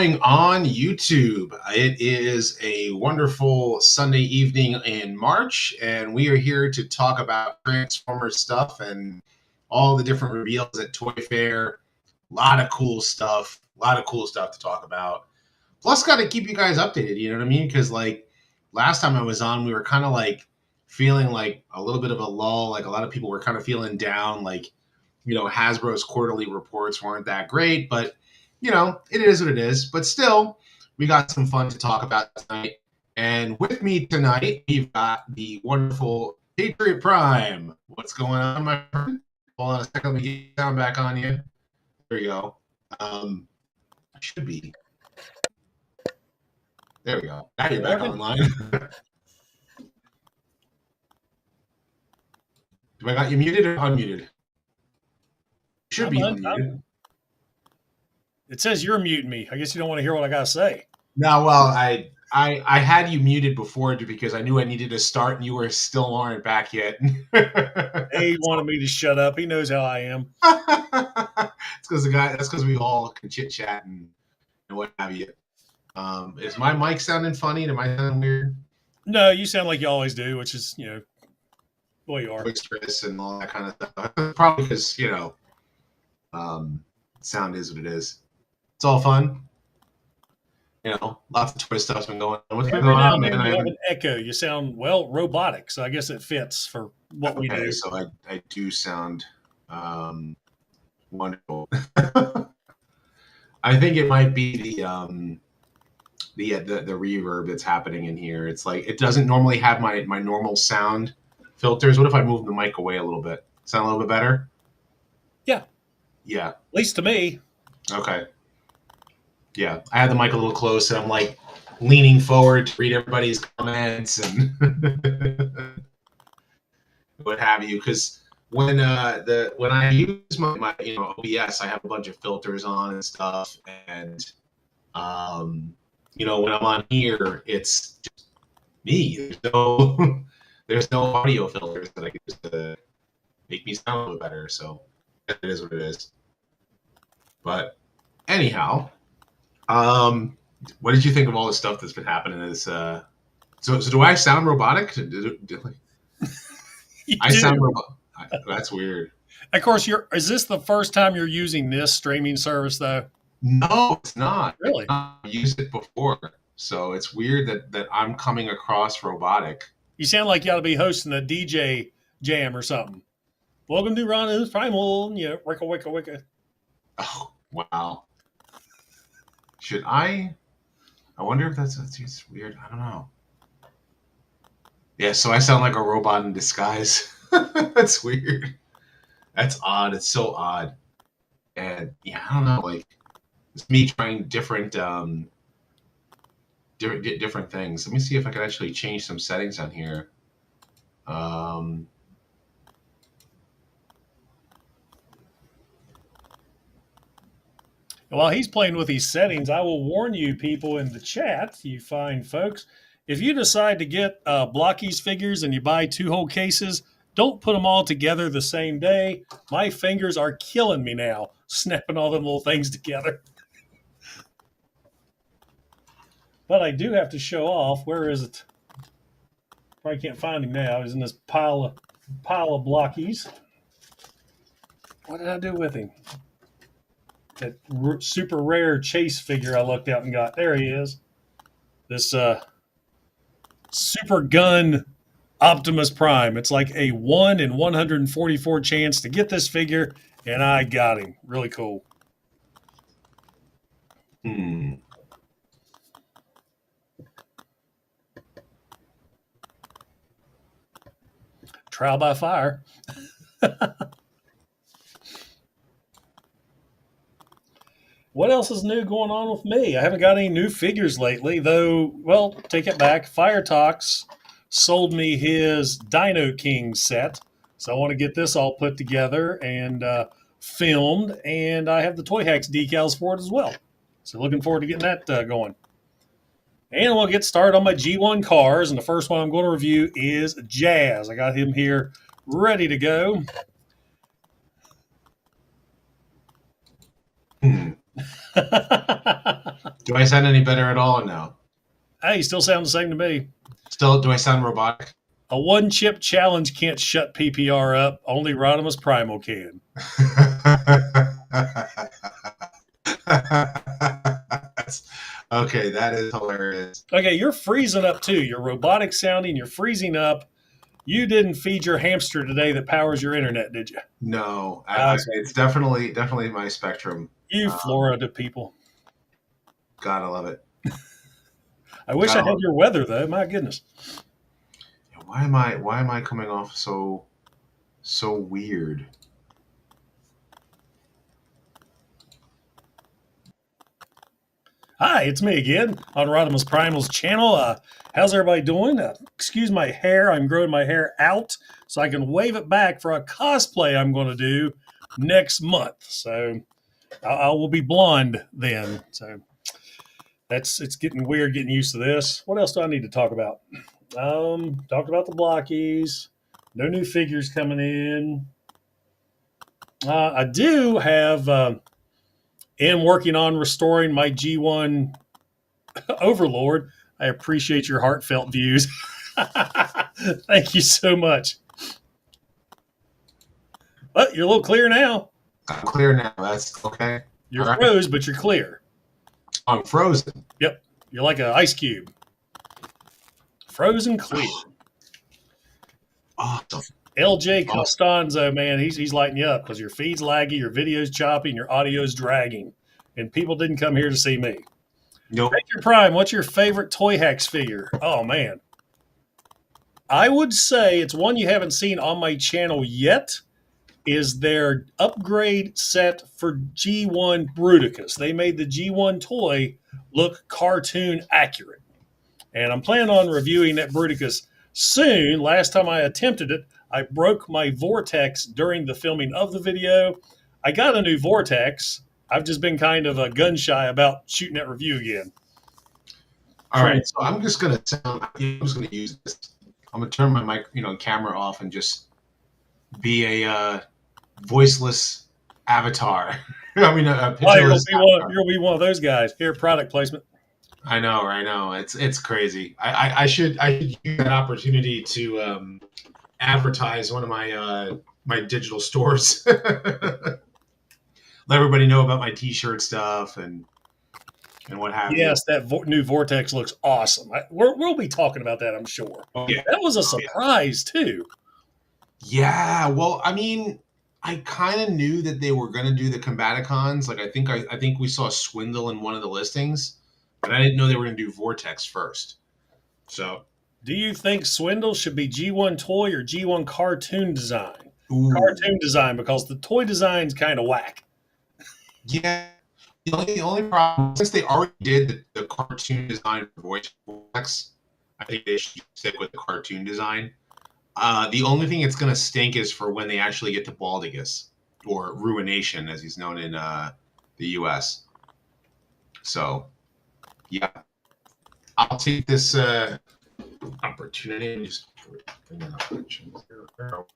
going on YouTube? It is a wonderful Sunday evening in March, and we are here to talk about Transformers stuff and all the different reveals at Toy Fair. A lot of cool stuff. To talk about. Plus, got to keep you guys updated, you know what I mean? Because, like, last time I was on, we were kind of, like, feeling like a little bit of a lull. Like, a lot of people were kind of feeling down. Like, you know, Hasbro's quarterly reports weren't that great, but you know, it is what it is. But still, we got some fun to talk about tonight. And with me tonight, we've got the wonderful Patriot Prime. What's going on, my friend? Hold on a second. Let me get the sound back on you. There you go. Should be. There we go. Now you're back online. Do I got you muted or unmuted? Should be unmuted. It says you're muting me. I guess you don't want to hear what I got to say. No, well, I had you muted before because I knew I needed to start and you were still aren't back yet. He wanted me to shut up. He knows how I am. That's because we all can chit chat and what have you. Is my mic sounding funny? Am I sounding weird? No, you sound like you always do, which is, you know, the way you are. Boisterous and all that kind of stuff. Probably because, you know, sound is what it is. It's all fun. You know, lots of Twitter stuff's been going on. What's been going on, man? You have an echo. You sound, well, robotic, so I guess it fits for what we do. So I do sound wonderful. I think it might be the reverb that's happening in here. It's like it doesn't normally have my normal sound filters. What if I move the mic away a little bit? Sound a little bit better? Yeah. Yeah. At least to me. Okay. Yeah, I had the mic a little close, and I'm like leaning forward to read everybody's comments and what have you. Because when I use my OBS, I have a bunch of filters on and stuff, and you know, when I'm on here, it's just me. There's no audio filters that I can use to make me sound a little better. So it is what it is. But anyhow. What did you think of all the stuff that's been happening? So do I sound robotic? I sound robotic. That's weird. Of course, is this the first time you're using this streaming service, though? No, it's not. Really? I've used it before, so it's weird that I'm coming across robotic. You sound like you ought to be hosting a DJ jam or something. Welcome to RodimusPrimal. You know, wicka. Oh, wow. Should I wonder if that's weird. I don't know. Yeah, so I sound like a robot in disguise. That's weird. That's odd. It's so odd. And yeah, I don't know. Like, it's me trying different things. Let me see if I can actually change some settings on here. While he's playing with these settings, I will warn you people in the chat, you fine folks, if you decide to get Blockies figures and you buy 2 whole cases, don't put them all together the same day. My fingers are killing me now, snapping all them little things together. But I do have to show off. Where is it? Probably can't find him now. He's in this pile of Blockies. What did I do with him? That super rare chase figure I looked out and got. There he is. This super gun Optimus Prime. It's like a 1 in 144 chance to get this figure, and I got him. Really cool. Trial by fire. What else is new going on with me? I haven't got any new figures lately, though. Well, take it back. Fire Talks sold me his Dino King set, so I want to get this all put together and filmed, and I have the Toy Hacks decals for it as well. So looking forward to getting that going. And we'll get started on my G1 cars, and the first one I'm going to review is Jazz. I got him here ready to go. Do I sound any better at all? No. Hey, you still sound the same to me. Still, do I sound robotic? A one-chip challenge can't shut PPR up. Only RodimusPrimal can. Okay, that is hilarious. Okay, you're freezing up too. You're robotic sounding. You're freezing up. You didn't feed your hamster today that powers your internet, did you? No, Okay. it's definitely my spectrum. You Florida people. Gotta love it. I wish I had your weather though. My goodness. Why am I coming off so weird? Hi, it's me again on RodimusPrimal's channel. How's everybody doing? Excuse my hair. I'm growing my hair out so I can wave it back for a cosplay I'm going to do next month. So I will be blonde then. So it's getting weird getting used to this. What else do I need to talk about? Talked about the blockies. No new figures coming in. I do have. Am working on restoring my G1 Overlord. I appreciate your heartfelt views. Thank you so much. But you're a little clear now. I'm clear now. That's okay. You're froze, but you're clear. I'm frozen. Yep. You're like an ice cube. Frozen clear. Awesome. LJ Costanzo, man, he's lighting you up because your feed's laggy, your video's choppy, and your audio's dragging. And people didn't come here to see me. Nope. Banter Prime, what's your favorite Toy Hacks figure? Oh, man. I would say it's one you haven't seen on my channel yet, is their upgrade set for G1 Bruticus. They made the G1 toy look cartoon accurate. And I'm planning on reviewing that Bruticus soon. Last time I attempted it, I broke my vortex during the filming of the video. I got a new vortex. I've just been kind of gun shy about shooting that review again. All right, so I'm just gonna use this. I'm gonna turn my mic, camera off and just be a voiceless avatar. I mean, a pictureless avatar. You'll be one of those guys. Here, product placement. I know. It's crazy. I should use that opportunity to advertise one of my digital stores. Let everybody know about my T-shirt stuff and what have you. Yes, that new Vortex looks awesome. We'll be talking about that, I'm sure. Oh, yeah. That was a surprise too. Yeah, well, I mean, I kind of knew that they were going to do the Combaticons. Like, I think we saw Swindle in one of the listings, but I didn't know they were going to do Vortex first. So, do you think Swindle should be G1 toy or G1 cartoon design? Ooh. Cartoon design, because the toy design's kind of whack. Yeah. The only problem, since they already did the cartoon design for Vortex, I think they should stick with the cartoon design. The only thing it's going to stink is for when they actually get to Baldigus, or Ruination, as he's known in the U.S. So, yeah. I'll take this opportunity and just bring that up.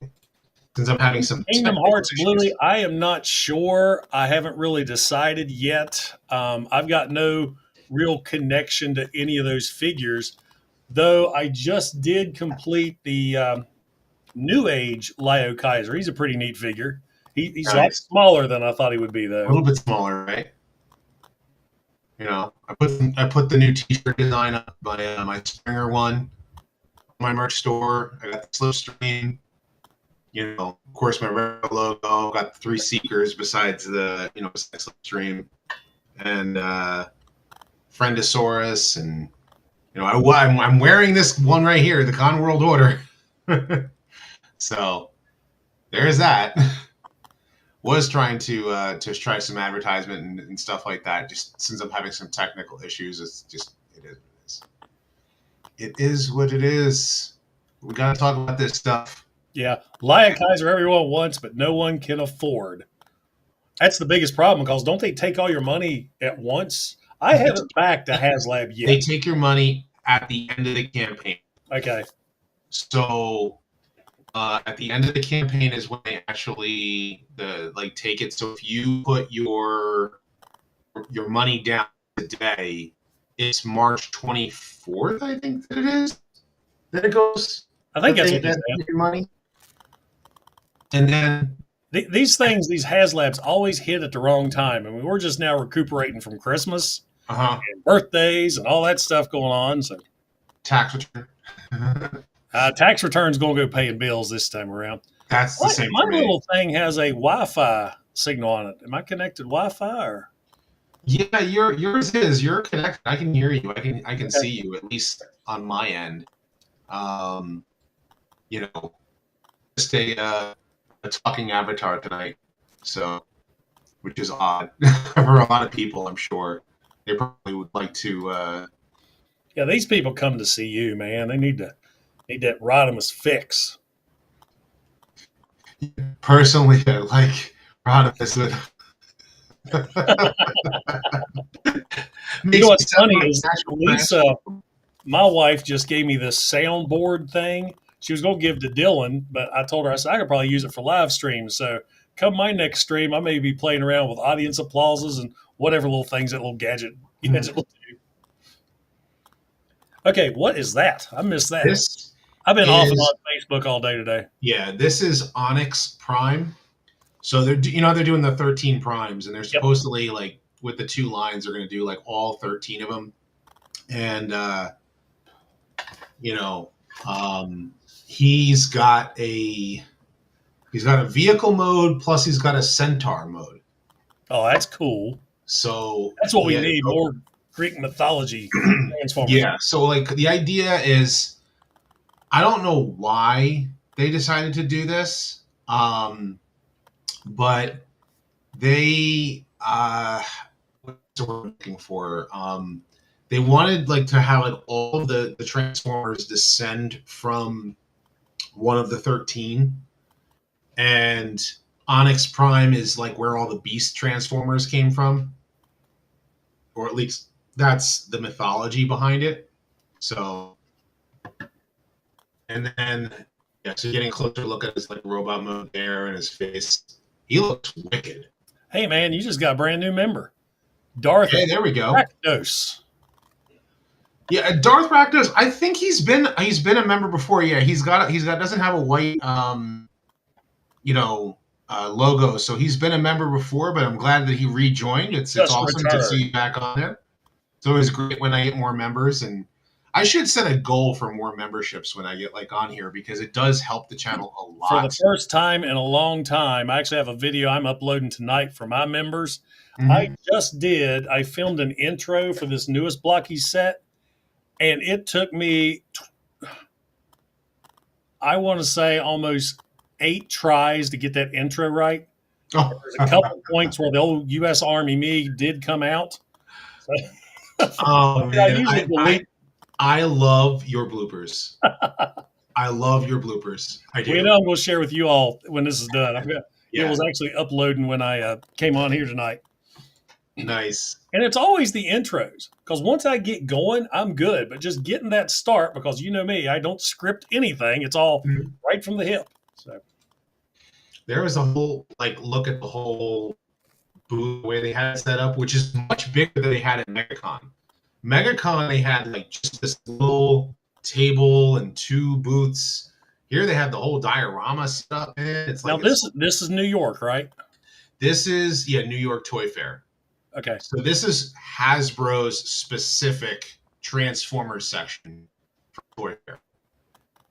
Since I'm having some Kingdom Hearts Bluey, I am not sure. I haven't really decided yet. I've got no real connection to any of those figures, though I just did complete the New Age Leo Kaiser. He's a pretty neat figure. He's nice. A lot smaller than I thought he would be, though. A little bit smaller, right? I put the new T-shirt design up, my Springer one, my merch store. I got the Slipstream. Of course, my red logo. Got the 3 Seekers besides the besides Slipstream, and Friendosaurus, and I'm wearing this one right here, the Con World Order. So there's that. Was trying to try some advertisement and stuff like that. Just since I'm having some technical issues, it is what it is. We gotta talk about this stuff. Yeah, Leo Kaiser everyone wants, but no one can afford. That's the biggest problem, because don't they take all your money at once? I haven't backed a HasLab yet. They take your money at the end of the campaign. Okay. So at the end of the campaign is when they actually take it. So if you put your your money down today, it's March 24th, I think that it is. That it goes. I think that's they what they said. your money. And then These things, these HasLabs always hit at the wrong time. I mean, we're just now recuperating from Christmas and birthdays and all that stuff going on. So tax return. Tax return's going to go paying bills this time around. That's the same. My little thing has a Wi-Fi signal on it. Am I connected Wi-Fi or? Yeah, yours is. You're connected. I can hear you. I can see you, at least on my end. Just a talking avatar tonight, so which is odd for a lot of people. I'm sure they probably would like to. Yeah, these people come to see you, man. They need that Rodimus fix. Personally, I like Rodimus. You know what's funny is Lisa, my wife, just gave me this soundboard thing. She was going to give to Dylan, but I told her, I said, I could probably use it for live streams. So come my next stream, I may be playing around with audience applauses and whatever little things that little gadget will do. Okay, what is that? I missed that. I've been off and on Facebook all day today. Yeah, this is Onyx Prime. So they're doing the 13 primes, and they're supposedly like with the 2 lines, they're going to do like all 13 of them. And he's got a vehicle mode, plus he's got a centaur mode. Oh, that's cool. So that's what we need, more Greek mythology transformers. Yeah. So like the idea is, I don't know why they decided to do this, but they what we're looking for. They wanted like to have like all of the Transformers descend from one of the 13, and Onyx Prime is like where all the Beast Transformers came from, or at least that's the mythology behind it. So, and then so getting a closer look at his like robot mode there and his face, he looks wicked. Hey man, you just got a brand new member, Darth. Hey, there we go. Rakdos. Yeah, Darth Rakdos. I think he's been a member before. Yeah, he's got doesn't have a white logo, so he's been a member before. But I'm glad that he rejoined. It's awesome to see you back on there. It's always great when I get more members, and I should set a goal for more memberships when I get like on here, because it does help the channel a lot. For the first time in a long time, I actually have a video I'm uploading tonight for my members. Mm-hmm. I filmed an intro for this newest blocky set, and it took me, I want to say, almost 8 tries to get that intro right. Oh. There's a couple points where the old U.S. Army me did come out. So, I love your bloopers. I love your bloopers. I do. I'm going to share with you all when this is done. It was actually uploading when I came on here tonight. Nice. And it's always the intros, because once I get going, I'm good. But just getting that start, because you know me, I don't script anything. It's all right from the hip. So there was a whole look at the whole booth, the way they had it set up, which is much bigger than they had at MegaCon. MegaCon, they had like just this little table and 2 booths. Here they had the whole diorama stuff in it. It's now this is New York, right? This is New York Toy Fair. Okay. So this is Hasbro's specific Transformers section for Toy Fair.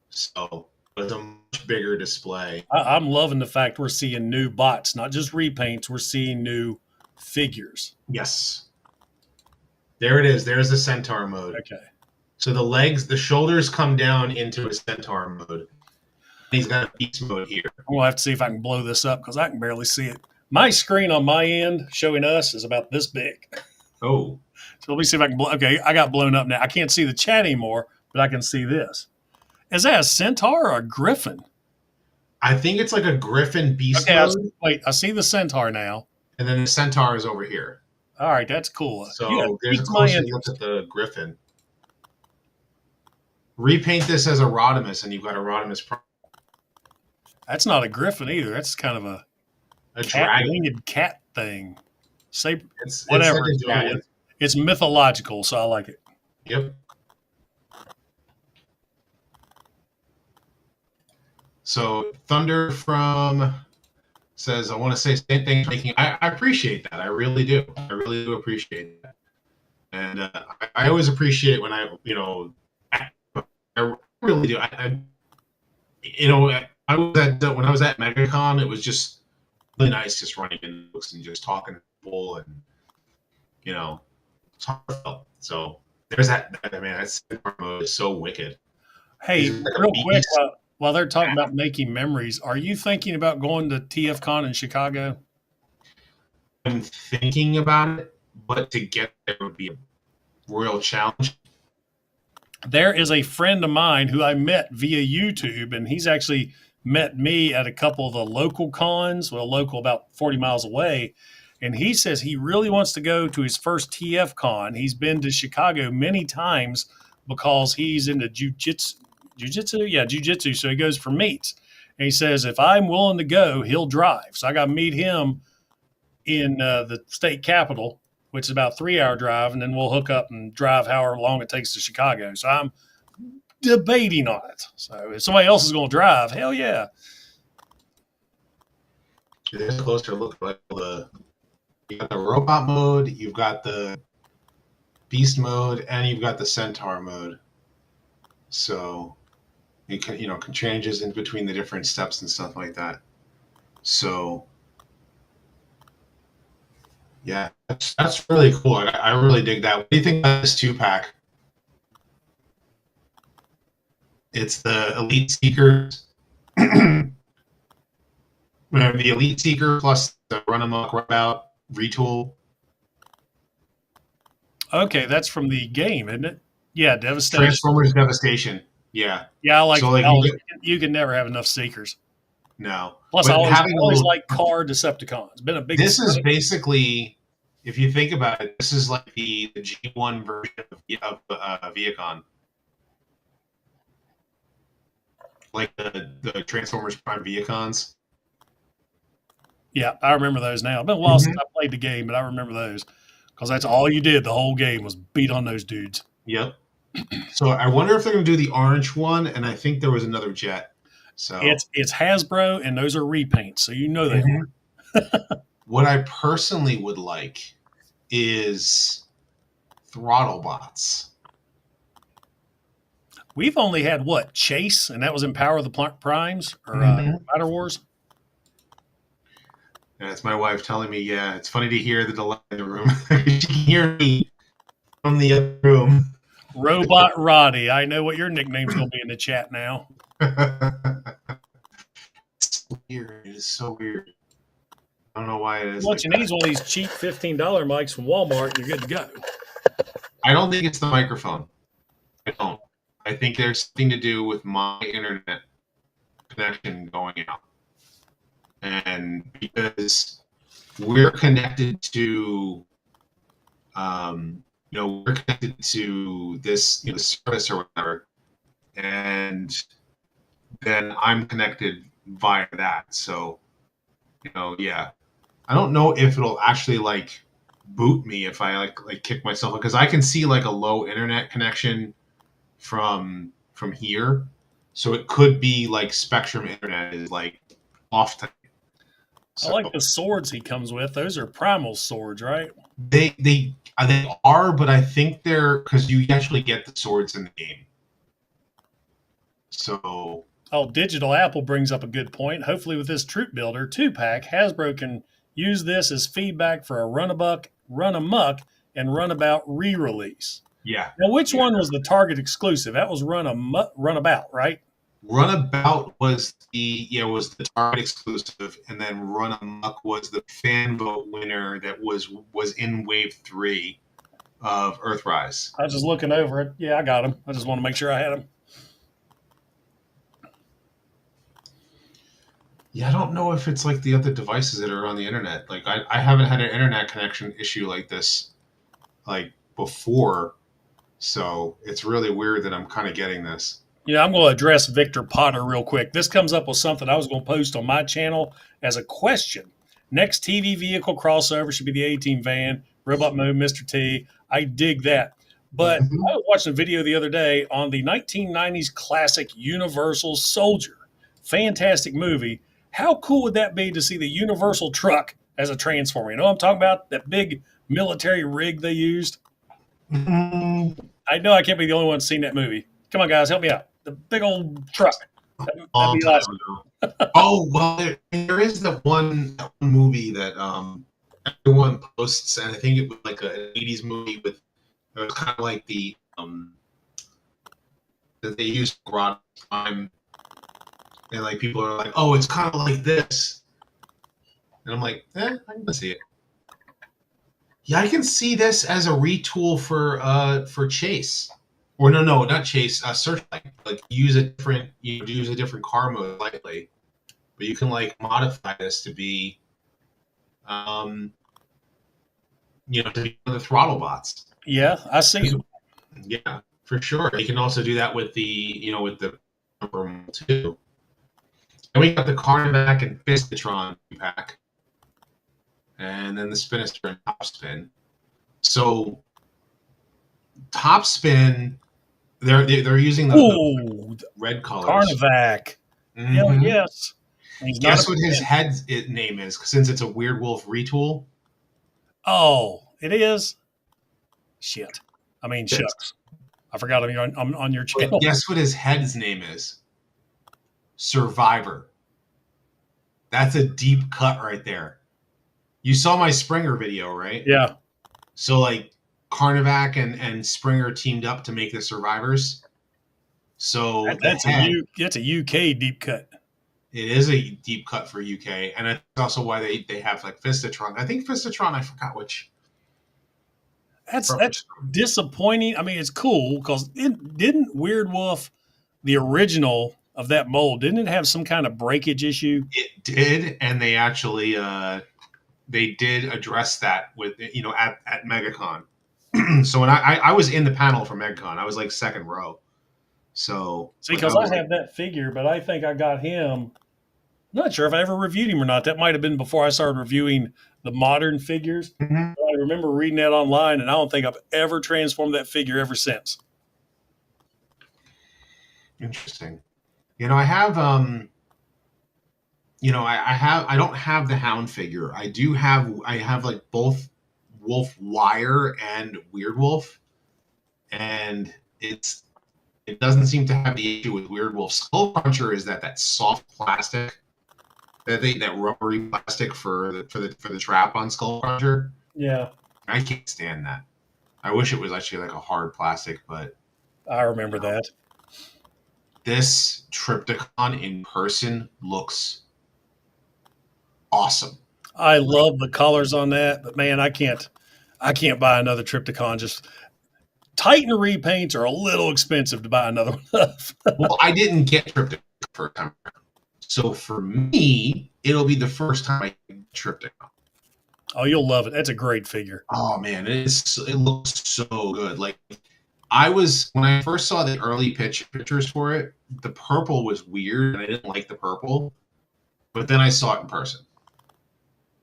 So it's a much bigger display. I'm loving the fact we're seeing new bots, not just repaints. We're seeing new figures. Yes. There it is. There's the Centaur mode. Okay. So the shoulders come down into a Centaur mode. He's got a Beast mode here. I'm going to have to see if I can blow this up, because I can barely see it. My screen on my end showing us is about this big. Oh. So let me see if I can okay, I got blown up now. I can't see the chat anymore, but I can see this. Is that a Centaur or a Griffin? I think it's like a Griffin Beast mode. I see the Centaur now. And then the Centaur is over here. All right, that's cool. So there's a closer look at the Griffin. Repaint this as a Rodimus, and you've got a Rodimus Prime. That's not a Griffin either. That's kind of a dragon winged cat thing. Say It's whatever. something Yeah, to it. it's mythological, so I like it. Yep. So Thunder from says, I want to say same thing. I appreciate that. I really do. I really do appreciate that. And I always appreciate when I really do. I was at when I was at MegaCon, it was just really nice just running in books and just talking to people and it's heartfelt. So there's that. I mean, that's mode is so wicked. Hey, Like real quick, while they're talking about making memories, are you thinking about going to TFCon in Chicago? I'm thinking about it, but to get there would be a real challenge. There is a friend of mine who I met via YouTube, and he's actually met me at a couple of the local cons, local about 40 miles away. And he says he really wants to go to his first TF con. He's been to Chicago many times because he's into jujitsu. Yeah, jujitsu. So he goes for meets. And he says, if I'm willing to go, he'll drive. So I got to meet him in the state capital, which is about a 3-hour drive, and then we'll hook up and drive however long it takes to Chicago. So I'm debating on it. So if somebody else is going to drive, hell yeah. There's a closer look at you got the robot mode, you've got the beast mode, and you've got the centaur mode. So it can changes in between the different steps and stuff like that. So yeah, that's really cool. I really dig that. What do you think about this 2-pack? It's the Elite Seekers. The Elite Seeker plus the Run Amok, Run Out retool. Okay, that's from the game, isn't it? Yeah, Devastation. Transformers Devastation. Yeah. Yeah, I like so you can never have enough Seekers. No. Plus, I always like car Decepticons. Been a big. This is basically, if you think about it, this is like the G1 version of Viacon. Like the Transformers Prime Viacons. Yeah, I remember those now. It's been a while since I played the game, but I remember those because that's all you did the whole game was beat on those dudes. Yep. So I wonder if they're going to do the orange one, and I think there was another jet. So it's Hasbro, and those are repaints, so you know they are. What I personally would like is throttle bots. We've only had Chase, and that was in Power of the Primes or Battle Wars. And it's my wife telling me, yeah, it's funny to hear the delay in the room. She can hear me from the other room. Robot Roddy. I know what your nickname's going to be in the chat now. It's weird. It is so weird. I don't know why it is. What you need is one of these cheap $15 mics from Walmart, and you're good to go. I don't think it's the microphone. I don't. I think there's something to do with my internet connection going out. And because we're connected to, we're connected to this, service or whatever, and then I'm connected via that. So, yeah, I don't know if it'll actually boot me if I kick myself, because I can see a low internet connection from here, so it could be Spectrum internet is off time. So, I like the swords he comes with. Those are Primal swords, right? They are, but I think they're because you actually get the swords in the game. So. Oh, Digital Apple brings up a good point. Hopefully, with this Troop Builder 2-pack, Hasbro can use this as feedback for a Run Amok, and Runabout re-release. Yeah. Now, which one was the Target exclusive? That was Runabout, right? Runabout was the Target exclusive, and then Run Amok was the fan vote winner that was in Wave 3 of Earthrise. I was just looking over it. Yeah, I got him. I just want to make sure I had him. Yeah, I don't know if it's the other devices that are on the internet. I haven't had an internet connection issue like this before, so it's really weird that I'm kind of getting this. Yeah, I'm going to address Victor Potter real quick. This comes up with something I was going to post on my channel as a question. Next TV vehicle crossover should be the A-Team van, Robot Mode, Mr. T. I dig that. But I was watching a video the other day on the 1990s classic Universal Soldier. Fantastic movie. How cool would that be to see the Universal truck as a transformer? You know what I'm talking about? That big military rig they used? I know I can't be the only one seen that movie. Come on, guys, help me out. The big old truck. That'd Long be time awesome. ago. Oh well, there is that one movie that everyone posts, and I think it was like an '80s movie with it was kind of like the that they used RodimusPrime, and like people are like, oh, it's kind of like this, and I'm like, I can see it. Yeah, I can see this as a retool for Chase. Or no, not Chase. Searchlight. Like use a different car mode slightly, but you can like modify this to be, to be one of the throttle bots. Yeah, I see them. Yeah, for sure. You can also do that with with the too. And we got the Carnivac and Fistatron pack, and then the Spinister and Top Spin. So Top Spin. They're using the red colors. Carnivac. Mm-hmm. Hell yes. Guess what his head's name is, since it's a Weird Wolf retool? Oh, it is? Shit. I mean, shucks. I forgot I'm on your channel. But guess what his head's name is? Survivor. That's a deep cut right there. You saw my Springer video, right? Yeah. So like Carnivac and Springer teamed up to make the Survivors. So that's a UK deep cut. It is a deep cut for UK, and that's also why they have like Fistatron. I think Fistatron. I forgot which. That's disappointing. I mean, it's cool because it didn't Weird Wolf, the original of that mold, didn't it have some kind of breakage issue? It did, and they actually they did address that with at MegaCon. So when I was in the panel for MegaCon, I was like second row. So see, because I have that figure, but I think I got him. I'm not sure if I ever reviewed him or not. That might have been before I started reviewing the modern figures. Mm-hmm. I remember reading that online, and I don't think I've ever transformed that figure ever since. Interesting. I have I don't have the Hound figure. I have like both Wolf Wire and Weird Wolf, and it doesn't seem to have the issue with Weird Wolf. Skull Cruncher is that soft plastic, that rubbery plastic for the trap on Skull Cruncher. Yeah, I can't stand that. I wish it was actually like a hard plastic, but I remember that. This Trypticon in person looks awesome. I love the colors on that, but man, I can't buy another Trypticon. Just Titan repaints are a little expensive to buy another one of. Well, I didn't get Trypticon first time around. So for me, it'll be the first time I get Trypticon. Oh, you'll love it. That's a great figure. Oh man, it looks so good. Like when I first saw the early pictures for it, the purple was weird and I didn't like the purple. But then I saw it in person.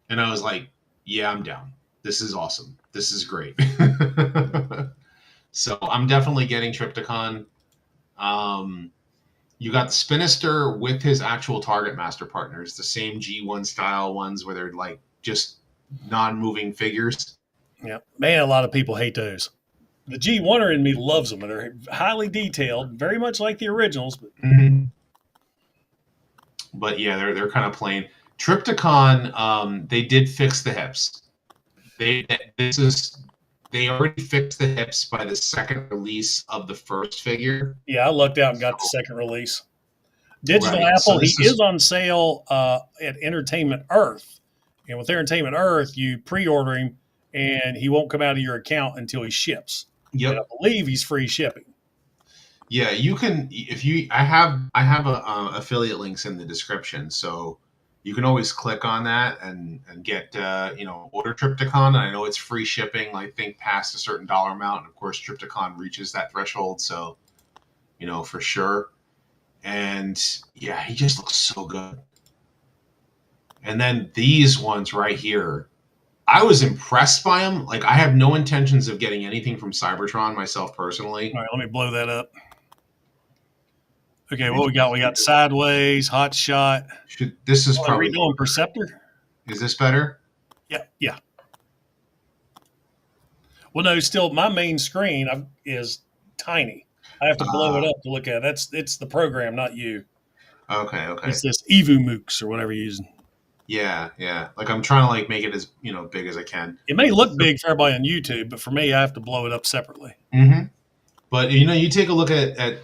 And I was like, yeah, I'm down. This is awesome. This is great. So I'm definitely getting Trypticon. You got the Spinister with his actual Target Master partners, the same G1 style ones where they're like just non-moving figures. Yeah, man, a lot of people hate those. The G1er in me loves them, and they're highly detailed, very much like the originals. But yeah, they're kind of plain. Trypticon, they did fix the hips. They already fixed the hips by the second release of the first figure. Yeah, I lucked out and got the second release. Digital Apple, so he is on sale at Entertainment Earth. And with Entertainment Earth, you pre-order him, and he won't come out of your account until he ships. Yep. And I believe he's free shipping. Yeah, you can. I have affiliate links in the description, so you can always click on that and get order Trypticon. And I know it's free shipping. I think past a certain dollar amount, and of course Trypticon reaches that threshold, so for sure. And yeah, he just looks so good. And then these ones right here, I was impressed by them. Like, I have no intentions of getting anything from Cybertron myself personally. All right, let me blow that up. Okay, what we got? We got Sideways, Hot Shot. This is Are probably... we doing Perceptor? Is this better? Yeah. Well, no, still, my main screen is tiny. I have to blow it up to look at it. It's the program, not you. Okay. It's this EvuMooks or whatever you're using. Yeah. Like, I'm trying to like make it as big as I can. It may look big for everybody on YouTube, but for me, I have to blow it up separately. Mm-hmm. But you take a look at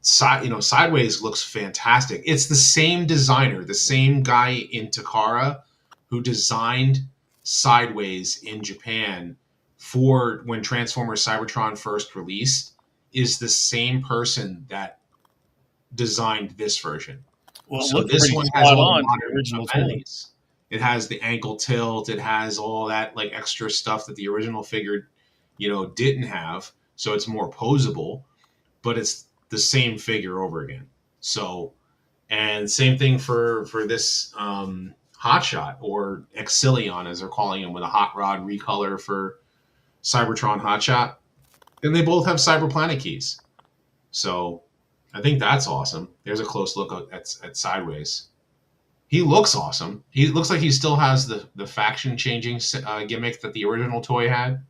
Sideways looks fantastic. It's the same designer, the same guy in Takara who designed Sideways in Japan for when Transformers Cybertron first released, is the same person that designed this version. Well, so this one has all the modern original amenities. It has the ankle tilt. It has all that like extra stuff that the original figure, didn't have. So it's more posable, but it's the same figure over again. So, and same thing for this Hotshot or Exilion, as they're calling him, with a hot rod recolor for Cybertron Hotshot. And they both have Cyberplanet keys. So I think that's awesome. There's a close look at Sideways. He looks awesome. He looks like he still has the faction changing gimmick that the original toy had.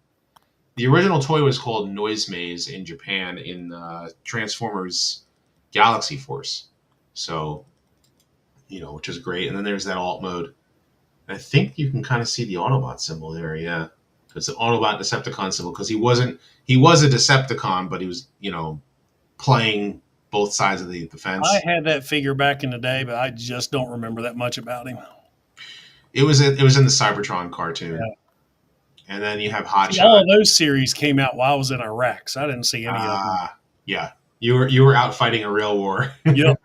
The original toy was called Noise Maze in Japan in Transformers Galaxy Force. So, which is great. And then there's that alt mode. And I think you can kind of see the Autobot symbol there. Yeah. It's an Autobot Decepticon symbol because he was a Decepticon, but he was, playing both sides of the fence. I had that figure back in the day, but I just don't remember that much about him. It was in the Cybertron cartoon. Yeah. And then you have Hotshot. All of those series came out while I was in Iraq, so I didn't see any of them. Yeah. You were out fighting a real war. Yep.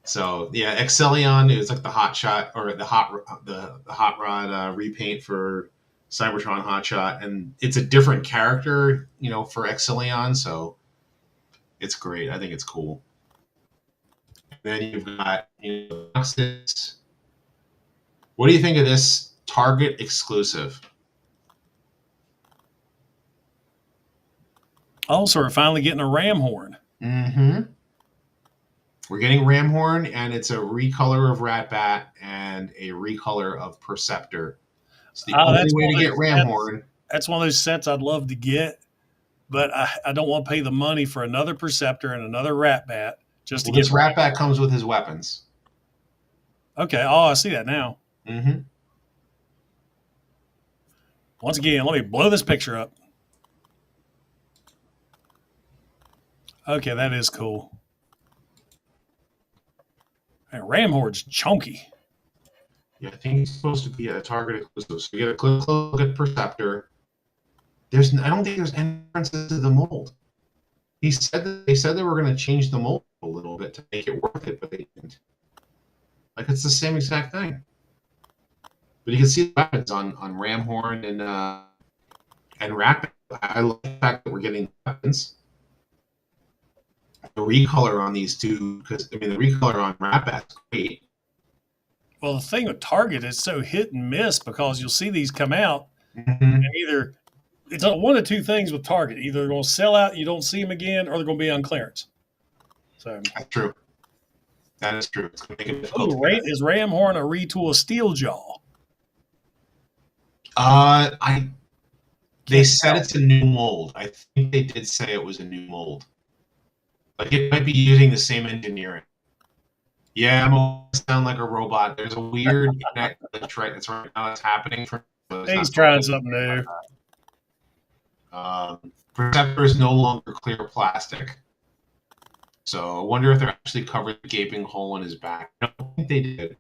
So yeah, Exilion is like the Hotshot or the hot rod repaint for Cybertron Hotshot, and it's a different character, for Exilion, so it's great. I think it's cool. And then you've got boxes. What do you think of this Target exclusive? Oh, so we're finally getting a ram horn. Mm-hmm. We're getting ram horn, and it's a recolor of Ratbat and a recolor of Perceptor. It's the only way to get ram horn. That's one of those sets I'd love to get, but I don't want to pay the money for another Perceptor and another Ratbat just to get. This Ratbat comes with his weapons. Okay. Oh, I see that now. Mm-hmm. Once again, let me blow this picture up. Okay, that is cool. And Ramhorn's chunky. Yeah, I think he's supposed to be a Target exclusive. So you get a close look at Perceptor. I don't think there's any differences to the mold. They said they were going to change the mold a little bit to make it worth it, but they didn't. Like, it's the same exact thing. But you can see the weapons on Ramhorn and Ratbat. I love the fact that we're getting weapons. The recolor on these two, because the recolor on Ratbat's great. Well, the thing with Target is so hit and miss because you'll see these come out, mm-hmm. and either it's one of two things with Target: either they're going to sell out, you don't see them again, or they're going to be on clearance. So that's true. That is true. It's going to make it difficult. Is Ramhorn a retool of Steeljaw? They said it's a new mold. I think they did say it was a new mold. Like, it might be using the same engineering. Yeah, I'm going to sound like a robot. There's a weird connect that's right now. It's happening. He's trying something new. Perceptor is no longer clear plastic. So I wonder if they're actually covered the gaping hole in his back. I don't think they did.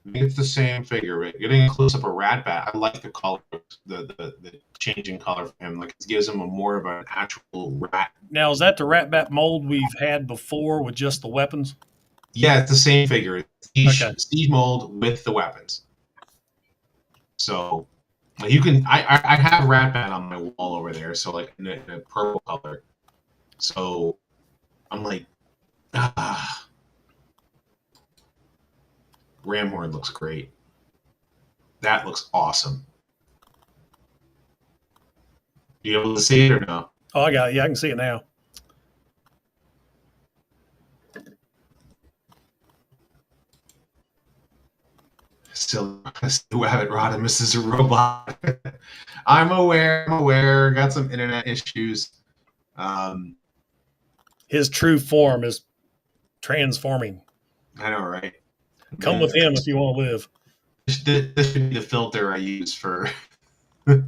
I think it's the same figure. Right? Getting a close up of Ratbat, I like the color, the changing color for him. Like, it gives him more of an actual rat. Now, is that the Ratbat mold we've had before with just the weapons? Yeah, it's the same figure. It's Siege mold with the weapons. So you can. I have Ratbat on my wall over there. So like in a purple color. So I'm like, Ramhorn looks great. That looks awesome. You able to see it or no? Oh, I got it. Yeah, I can see it now. Still have it. Rodimus is a robot. I'm aware. Got some internet issues. His true form is transforming. I know, right? Come with him if you want to live. This should be the filter I use for, for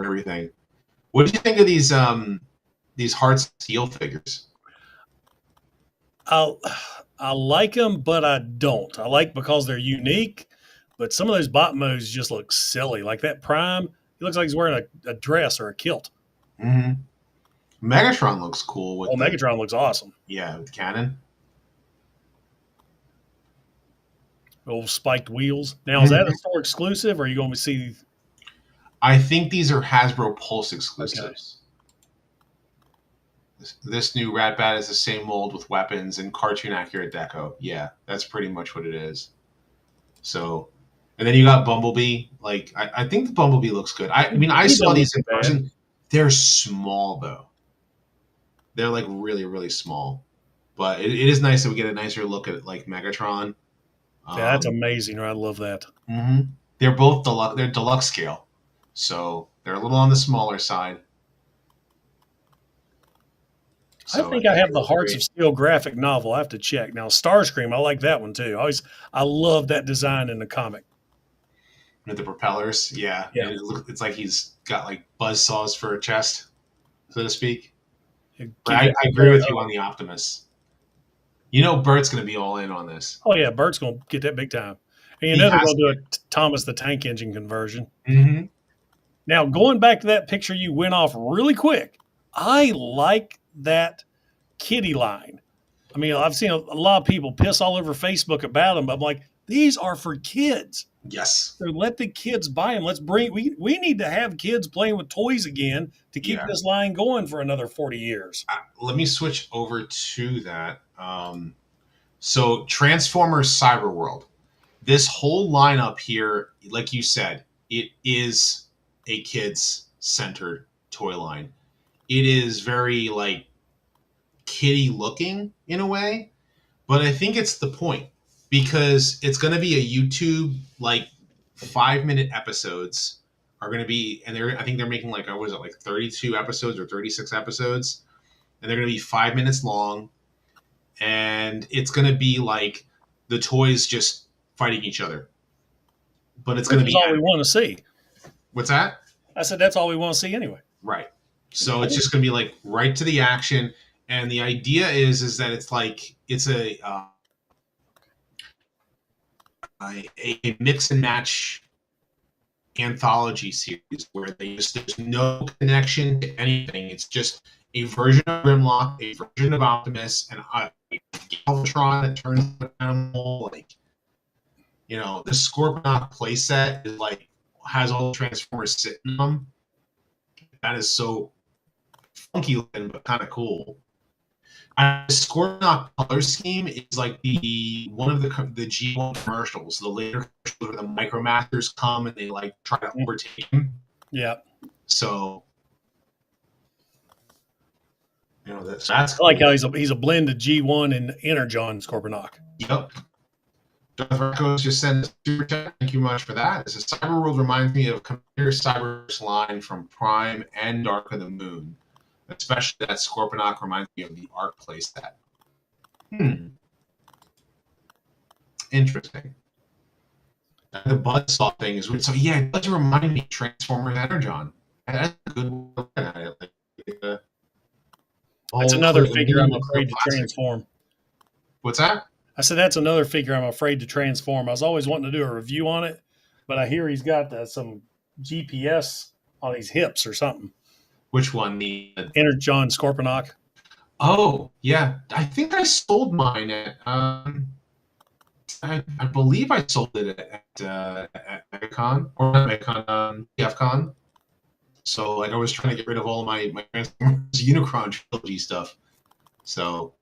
everything. What do you think of these Heart Steel figures? I like them, but I don't. I like because they're unique, but some of those bot modes just look silly. Like that Prime, he looks like he's wearing a dress or a kilt. Mm-hmm. Megatron looks cool. With Megatron looks awesome. Yeah, with cannon. Old spiked wheels. Now, is that a store exclusive, or are you going to see? I think these are Hasbro Pulse exclusives. Okay. This new Rat Bat is the same mold with weapons and cartoon accurate deco. Yeah, that's pretty much what it is. So, and then you got Bumblebee. Like, I think the Bumblebee looks good. I mean, I saw these in person. They're small, though. They're, like, really, really small. But it is nice that we get a nicer look at, like, Megatron. Yeah, that's amazing. I love that. Mm-hmm. They're both deluxe. They're deluxe scale. So they're a little on the smaller side. So I think I have the Hearts of Steel graphic novel. I have to check. Now, Starscream, I like that one too. I love that design in the comic. With the propellers, yeah. It's like he's got like buzz saws for a chest, so to speak. I agree with you on the Optimus. You know Bert's going to be all in on this. Oh, yeah, Bert's going to get that big time. And you know they're going to do a Thomas the Tank Engine conversion. Mm-hmm. Now, going back to that picture you went off really quick, I like that kitty line. I mean, I've seen a lot of people piss all over Facebook about them, but I'm like, these are for kids. Yes. So let the kids buy them. We need to have kids playing with toys again to keep this line going for another 40 years. Let me switch over to that. So Transformers Cyberworld. This whole lineup here, like you said, it is a kids-centered toy line. It is very, like, kiddie looking in a way, but I think it's the point because it's going to be a YouTube, like, 5-minute episodes are going to be, and I think they're making like, what was it, like 32 episodes or 36 episodes, and they're going to be 5 minutes long, and it's going to be like the toys just fighting each other, but it's going to be all we want to see. What's that? I said that's all we want to see anyway. Right. So it's just going to be like right to the action, and the idea is that it's like it's a mix and match anthology series where there's no connection to anything. It's just a version of Grimlock, a version of Optimus, and a Galvatron that turns into an animal. Like, the Scorponok playset is like has all the Transformers sitting on them. That is so funky looking, but kind of cool. The Scorponok color scheme is like one of the G1 commercials, the later commercials where the Micromasters come and they like try to overtake him. Yeah. So, that's I like how he's a blend of G1 and Energon Scorponok. Yep. Darth just sent a super chat. Thank you much for that. This is Cyberworld reminds me of Commander Cyber's line from Prime and Dark of the Moon. Especially that Scorponok reminds me of the Arc playset. Interesting. The buzzsaw thing is weird. So yeah, it does remind me of Transformers Energon. That's a good way of looking at it. That's another figure I'm afraid to transform. What's that? I said that's another figure I'm afraid to transform. I was always wanting to do a review on it, but I hear he's got some GPS on his hips or something. Which one? The Energon Scorponok. Oh, yeah. I think I sold mine at I believe I sold it at MegaCon or not MegaCon, TFCon. So like I was trying to get rid of all my Transformers Unicron trilogy stuff. So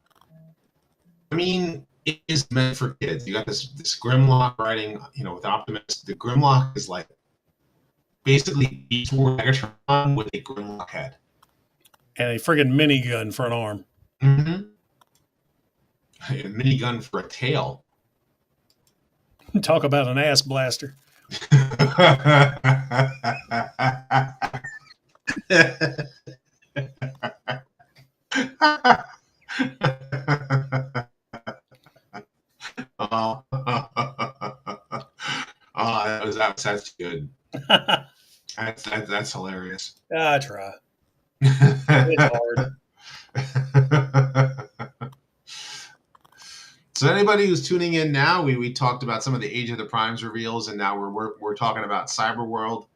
I mean, it is meant for kids. You got this Grimlock riding, with Optimus. The Grimlock is like basically Beast-War Megatron with a Grimlock head. And a friggin' minigun for an arm. Mm-hmm. A minigun for a tail. Talk about an ass blaster. Oh, that's good. That's hilarious. I try. It's hard. So anybody who's tuning in now, we talked about some of the Age of the Primes reveals, and now we're talking about Cyberworld.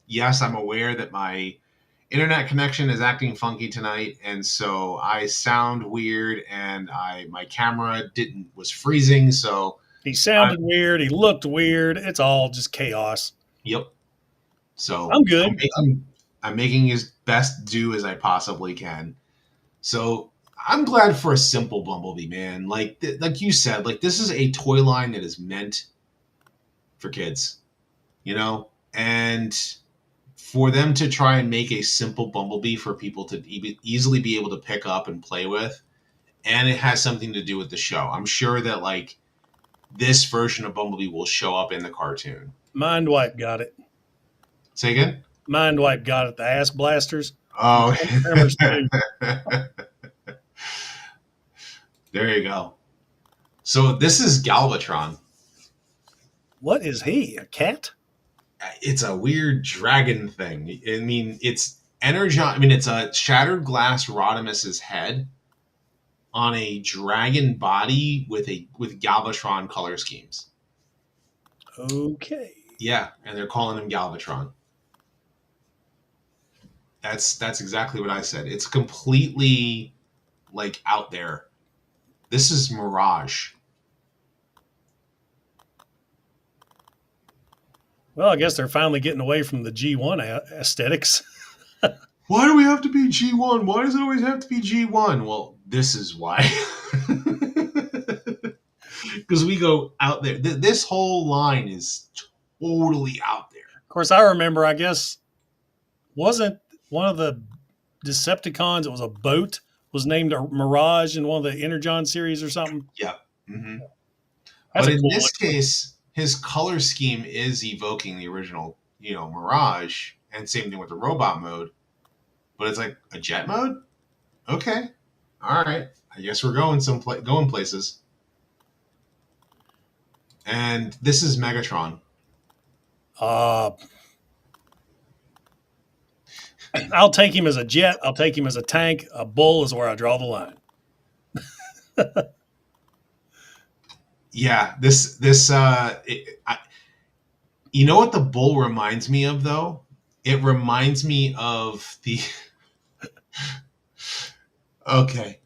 Yes, I'm aware that my internet connection is acting funky tonight, and so I sound weird, and my camera was freezing. So he sounded weird. He looked weird. It's all just chaos. Yep. So I'm good. I'm making as best do as I possibly can. So I'm glad for a simple Bumblebee, man. Like you said, like this is a toy line that is meant for kids, and for them to try and make a simple Bumblebee for people to easily be able to pick up and play with, and it has something to do with the show. I'm sure that like this version of Bumblebee will show up in the cartoon. Mindwipe got it. Say again? Mindwipe got it. The ass blasters. Oh. There you go. So this is Galvatron. What is he? A cat? It's a weird dragon thing. I mean, it's it's a shattered glass Rodimus's head on a dragon body with Galvatron color schemes. Okay. Yeah, and they're calling him Galvatron. That's exactly what I said. It's completely like out there. This is Mirage. Well, I guess they're finally getting away from the G1 aesthetics. Why do we have to be G1? Why does it always have to be G1? Well, this is why. Because we go out there. This whole line is totally out there. Of course, I remember, I guess, wasn't one of the Decepticons, it was a boat, was named a Mirage in one of the Energon series or something? Yeah. Mm-hmm. But in this case, his color scheme is evoking the original, Mirage, and same thing with the robot mode. But it's like a jet mode? Okay. All right. I guess we're going going places. And this is Megatron. I'll take him as a jet. I'll take him as a tank. A bull is where I draw the line. Yeah, you know what the bull reminds me of, though? It reminds me of the... Okay.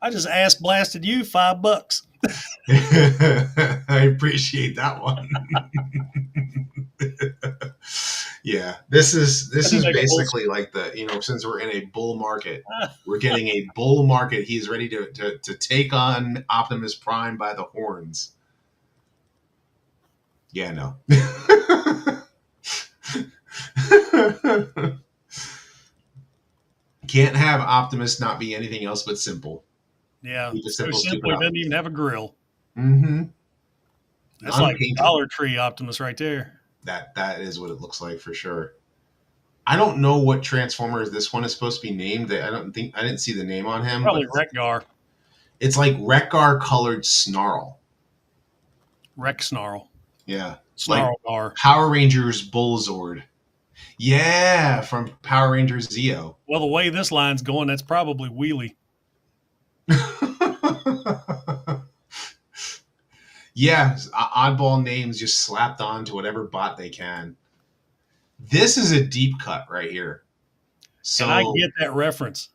I just ass blasted you $5. I appreciate that one. Yeah, this is basically like since we're in a bull market, we're getting a bull market. He's ready to take on Optimus Prime by the horns. Yeah, no. Can't have Optimus not be anything else but simple. Yeah, so simple. He doesn't even have a grill. Mm-hmm. That's like Dollar Tree Optimus right there. That is what it looks like for sure. I don't know what Transformers this one is supposed to be named. I didn't see the name on him. Probably Wreck-Gar. It's like Wreck-Gar colored Snarl. Wreck-Snarl. Yeah. Snarl-Gar. Like Power Rangers Bullzord. Yeah, from Power Rangers Zeo. Well, the way this line's going, that's probably Wheelie. Yeah, oddball names just slapped on to whatever bot they can. This is a deep cut right here. So, and I get that reference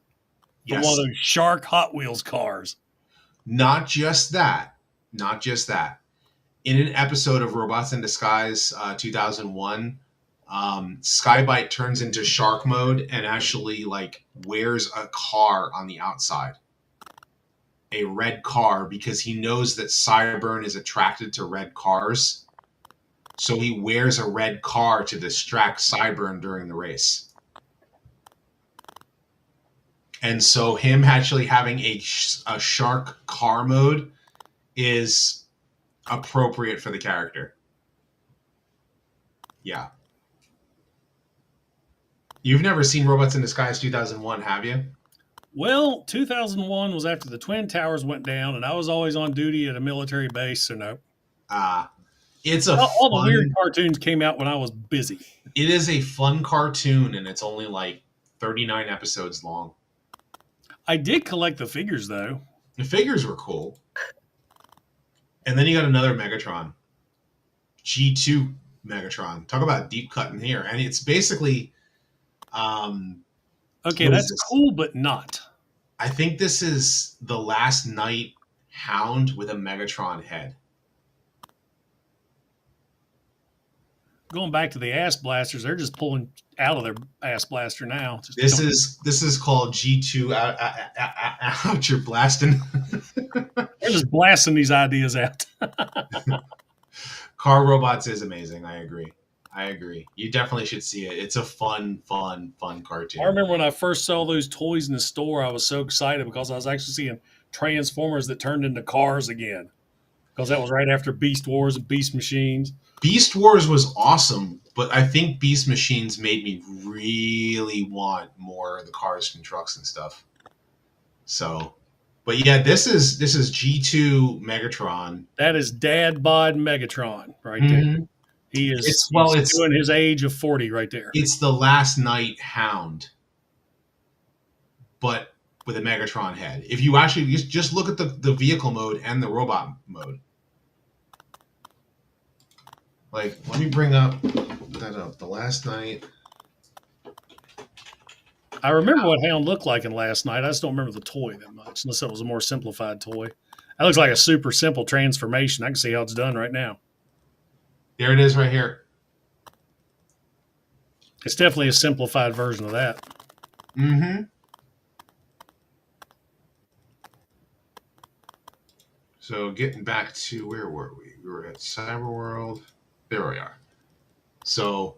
from one of those Shark Hot Wheels cars. Not just that. In an episode of Robots in Disguise 2001, Skybite turns into shark mode and actually like wears a car on the outside, a red car, because he knows that Cyburn is attracted to red cars. So he wears a red car to distract Cyburn during the race. And so him actually having a shark car mode is appropriate for the character. Yeah. You've never seen Robots in Disguise 2001, have you? Well, 2001 was after the Twin Towers went down, and I was always on duty at a military base, so no. It's a all the weird cartoons came out when I was busy. It is a fun cartoon, and it's only like 39 episodes long. I did collect the figures, though. The figures were cool. And then you got another Megatron. G2 Megatron. Talk about deep cut in here. And it's basically... okay, that's cool, but not. I think this is the Last Night Hound with a Megatron head. Going back to the ass blasters, they're just pulling out of their ass blaster now. This is called G2 out. You're blasting. They're just blasting these ideas out. Car Robots is amazing. I agree. You definitely should see it. It's a fun cartoon. I remember when I first saw those toys in the store, I was so excited because I was actually seeing Transformers that turned into cars again. Because that was right after Beast Wars and Beast Machines. Beast Wars was awesome, but I think Beast Machines made me really want more of the cars and trucks and stuff. So, but yeah, this is G2 Megatron. That is Dad Bod Megatron right there. He is he's doing his age of 40 right there. It's the Last Night Hound, but with a Megatron head. If you actually just look at the vehicle mode and the robot mode. Like, let me bring that up. The Last Night. I remember what Hound looked like in Last Night. I just don't remember the toy that much, unless it was a more simplified toy. That looks like a super simple transformation. I can see how it's done right now. There it is right here. It's definitely a simplified version of that. Mm-hmm. So getting back to, where were we? We were at Cyberworld. There we are. So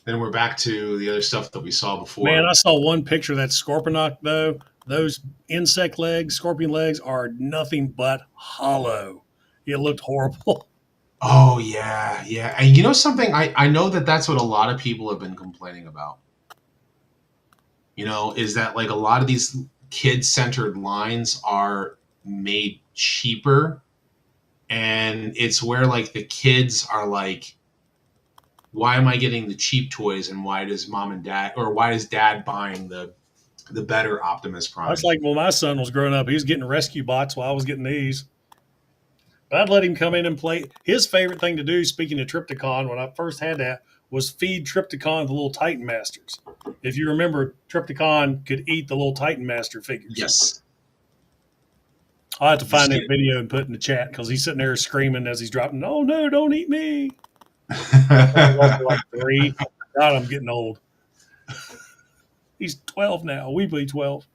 then we're back to the other stuff that we saw before. Man, I saw one picture of that Scorponok, though. Those insect legs, scorpion legs, are nothing but hollow. It looked horrible. Oh, yeah. And you know something? I know that's what a lot of people have been complaining about. You know, is that like a lot of these kid-centered lines are made cheaper, and it's where like the kids are like, why am I getting the cheap toys, and why does mom and dad, or why is dad buying the better Optimus Prime? That's like when my son was growing up. He was getting rescue bots while I was getting these. But I'd let him come in and play. His favorite thing to do, speaking of Trypticon, when I first had that, was feed Trypticon the little Titan Masters. If you remember, Trypticon could eat the little Titan Master figures. Yes. I'll have to find that video and put it in the chat, because he's sitting there screaming as he's dropping, "Oh, no, don't eat me." Like 3. God, I'm getting old. He's 12 now. We be 12.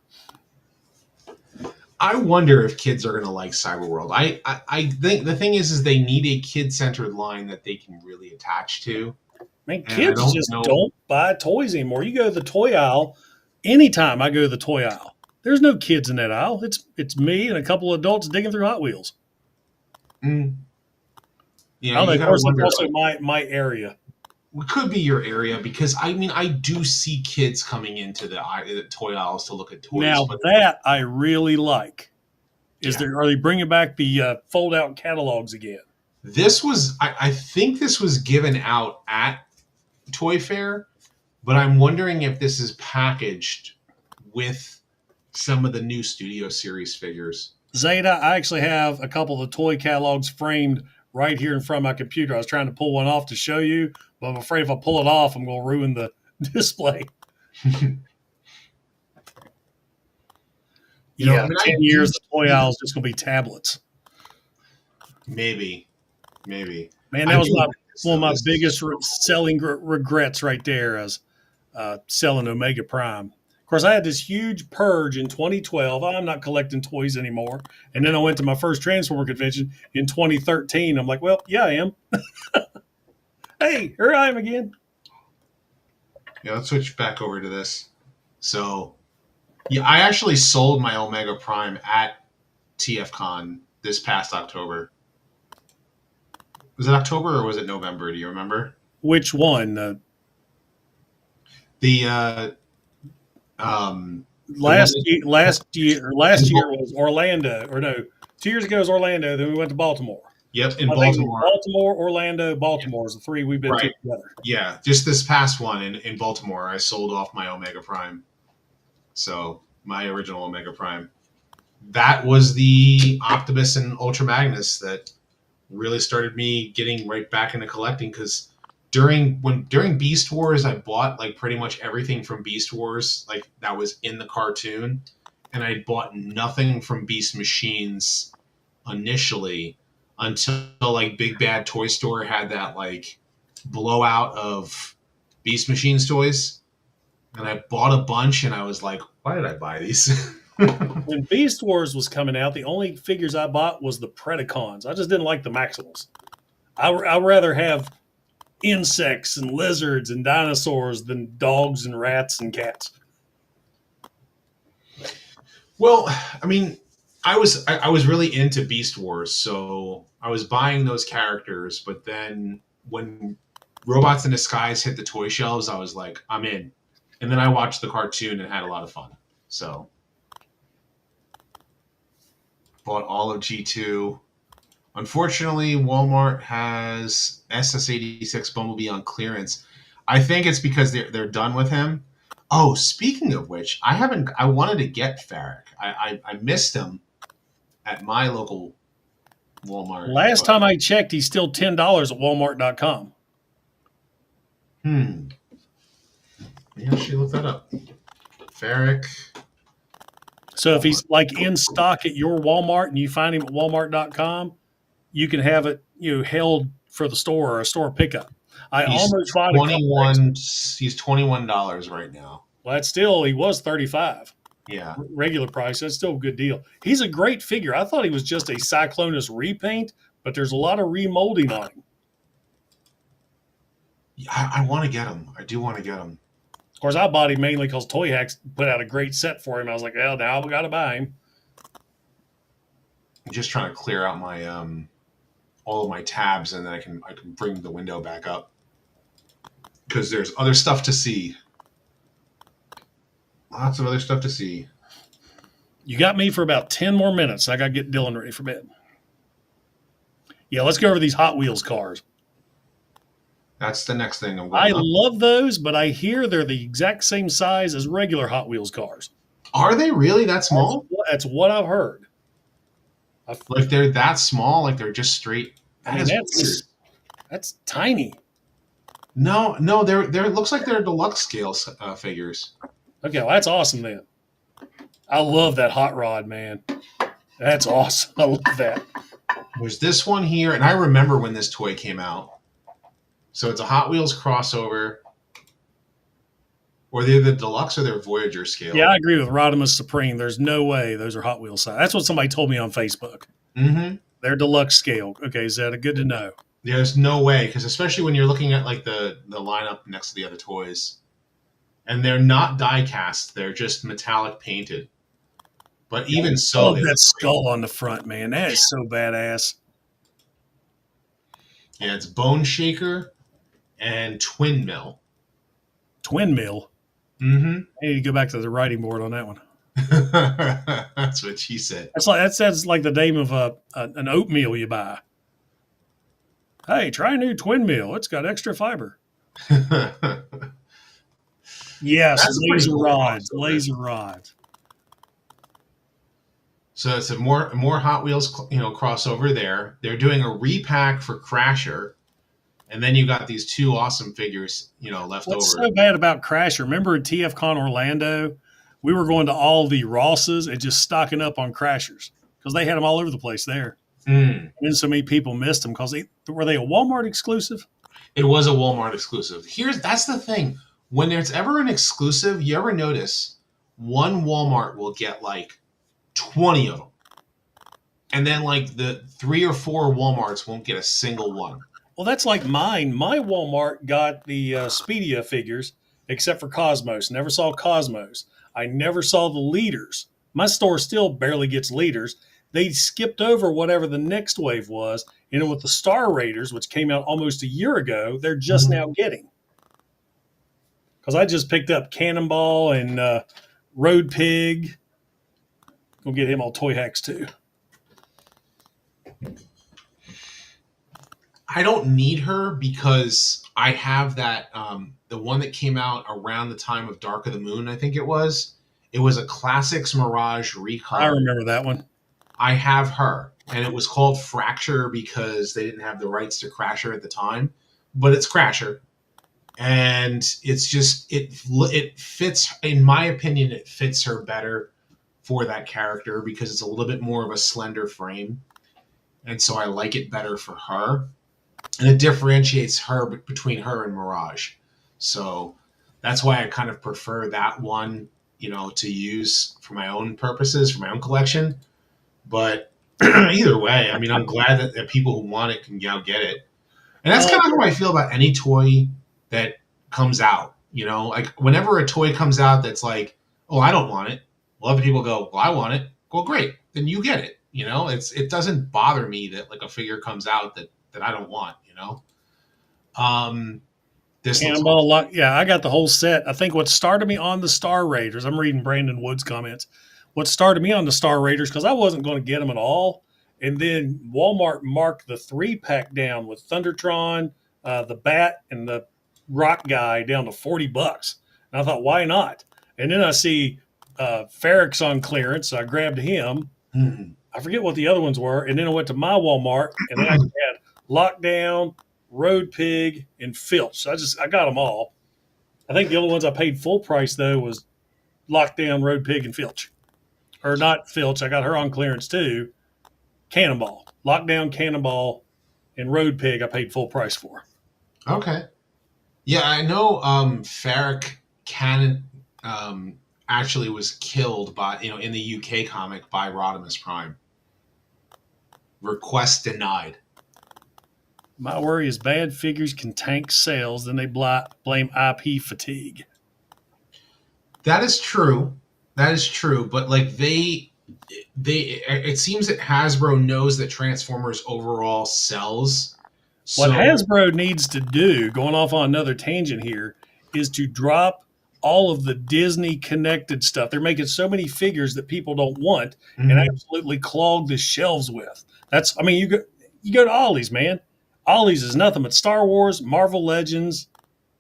I wonder if kids are going to like Cyberworld. I think the thing is they need a kid-centered line that they can really attach to. Man, kids don't buy toys anymore. You go to the toy aisle. Anytime I go to the toy aisle, there's no kids in that aisle. It's me and a couple of adults digging through Hot Wheels. Yeah, of course, it's also my area. It could be your area, because I mean, I do see kids coming into the toy aisles to look at toys. Now that I really like are they bringing back the fold-out catalogs again? This was, I think this was given out at Toy Fair, but I'm wondering if this is packaged with some of the new Studio Series figures. Zeta, I actually have a couple of the toy catalogs framed right here in front of my computer. I was trying to pull one off to show you, but I'm afraid if I pull it off, I'm going to ruin the display. In 10 years, the toy aisle is just going to be tablets. Maybe. Man, I that was do like this, one of though. my This is biggest cool. selling regrets right there as selling Omega Prime. Of course, I had this huge purge in 2012. I'm not collecting toys anymore. And then I went to my first Transformer convention in 2013. I'm like, well, yeah, I am. Hey, here I am again. Yeah, let's switch back over to this. So, yeah, I actually sold my Omega Prime at TFCon this past October. Was it October or was it November? Do you remember? Which one? The the one Last year was Orlando, or no, 2 years ago was Orlando. Then we went to Baltimore. yep, in I think it was Baltimore. Baltimore, Orlando, Baltimore is the three we've been to Right. together. Yeah, just this past one in Baltimore, I sold off my Omega Prime. So my original Omega Prime. That was the Optimus and Ultra Magnus that really started me getting right back into collecting because during Beast Wars, I bought like pretty much everything from Beast Wars, like that was in the cartoon, and I bought nothing from Beast Machines initially until like Big Bad Toy Store had that like blowout of Beast Machines toys, and I bought a bunch, and I was like, why did I buy these? When Beast Wars was coming out, the only figures I bought was the Predacons. I just didn't like the Maximals. I'd rather have insects and lizards and dinosaurs than dogs and rats and cats. Well, I mean, I was really into Beast Wars, so I was buying those characters. But then when Robots in Disguise hit the toy shelves, I was like, I'm in. And then I watched the cartoon and had a lot of fun. So bought all of G2. Unfortunately, Walmart has SS86 Bumblebee on clearance. I think it's because they're done with him. Oh, speaking of which, I wanted to get Farrick. I missed him at my local Walmart. Last time I checked, he's still $10 at Walmart.com. Maybe I should look that up. Farrick. So if he's like in stock at your Walmart and you find him at Walmart.com, you can have it held for the store or a store pickup. He's almost bought He's $21 right now. Well, that's still, he was 35. Yeah. Regular price. That's still a good deal. He's a great figure. I thought he was just a Cyclonus repaint, but there's a lot of remolding on him. Yeah, I want to get him. I do want to get him. Of course, I bought him mainly because Toy Hacks put out a great set for him. I was like, well, now I've got to buy him. I'm just trying to clear out my all of my tabs, and then I can bring the window back up because there's other stuff to see. Lots of other stuff to see. You got me for about 10 more minutes. I got to get Dylan ready for bed. Yeah, let's go over these Hot Wheels cars. That's the next thing I'm going I up. love those, but I hear they're the exact same size as regular Hot Wheels cars. Are they really that small? That's what I've heard. Like they're that small? Like they're just straight? That's tiny. No, they're it looks like they're deluxe scale figures. Okay, well, that's awesome then. I love that hot rod, man. That's awesome. I love that. There's this one here, and I remember when this toy came out. So it's a Hot Wheels crossover. Or they're the deluxe or they're Voyager scale. Yeah, I agree with Rodimus Supreme. There's no way those are Hot Wheels size. That's what somebody told me on Facebook. Mm-hmm. They're deluxe scale. Okay, is that good to know? There's no way, because especially when you're looking at like the lineup next to the other toys. And they're not die cast, they're just metallic painted. But even so, that skull on the front, man, that is so badass. Yeah, it's Bone Shaker and Twin Mill. Twin Mill? Mm-hmm. I need to go back to the writing board on that one. That's what she said. That sounds like the name of an oatmeal you buy. Hey, try a new Twin Mill. It's got extra fiber. Yes, laser rods. Laser rods. So it's a more Hot Wheels, crossover there. They're doing a repack for Crasher, and then you got these two awesome figures, left over. What's so bad about Crasher? Remember at TFCon Orlando, we were going to all the Rosses and just stocking up on Crashers because they had them all over the place there. Mm. And then so many people missed them because were they a Walmart exclusive? It was a Walmart exclusive. That's the thing. When there's ever an exclusive, you ever notice one Walmart will get like 20 of them. And then like the 3 or 4 Walmarts won't get a single one. Well, that's like mine. My Walmart got the Speedia figures, except for Cosmos. Never saw Cosmos. I never saw the leaders. My store still barely gets leaders. They skipped over whatever the next wave was. You know, with the Star Raiders, which came out almost a year ago, they're just now getting. Because I just picked up Cannonball and Road Pig. Gonna get him on Toy Hacks too. I don't need her because I have that the one that came out around the time of Dark of the Moon, I think it was. It was a Classics Mirage recolor. I remember that one. I have her, and it was called Fracture because they didn't have the rights to Crasher at the time, but it's Crasher, and it's just it fits, in my opinion, it fits her better for that character because it's a little bit more of a slender frame, and so I like it better for her, and it differentiates her between her and Mirage, so that's why I kind of prefer that one, to use for my own purposes, for my own collection. But either way, I mean, I'm glad that people who want it can now get it. And that's kind of how I feel about any toy that comes out. Like whenever a toy comes out that's like, oh, I don't want it. Well, other people go, well, I want it. Well, great. Then you get it. It doesn't bother me that like a figure comes out that I don't want, This Cannonball, yeah, I got the whole set. I think what started me on the Star Raiders, I'm reading Brandon Wood's comments. What started me on the Star Raiders, because I wasn't going to get them at all. And then Walmart marked the 3-pack down with Thundertron, the Bat, and the Rock Guy down to $40. And I thought, why not? And then I see Ferrex on clearance, so I grabbed him. Mm-hmm. I forget what the other ones were. And then I went to my Walmart, and then I had Lockdown, Road Pig, and Filch. So I got them all. I think the only ones I paid full price, though, was Lockdown, Road Pig, and Filch. Or not Filch. I got her on clearance, too. Cannonball. Lockdown, Cannonball, and Road Pig I paid full price for. Okay. Yeah, I know Ferric Cannon actually was killed by, in the UK comic by RodimusPrime. Request denied. My worry is bad figures can tank sales, then they blame IP fatigue. That is true. But like it seems that Hasbro knows that Transformers overall sells. What Hasbro needs to do, going off on another tangent here, is to drop all of the Disney connected stuff. They're making so many figures that people don't want and absolutely clog the shelves with. You go to Ollie's, man. Ollie's is nothing but Star Wars, Marvel Legends.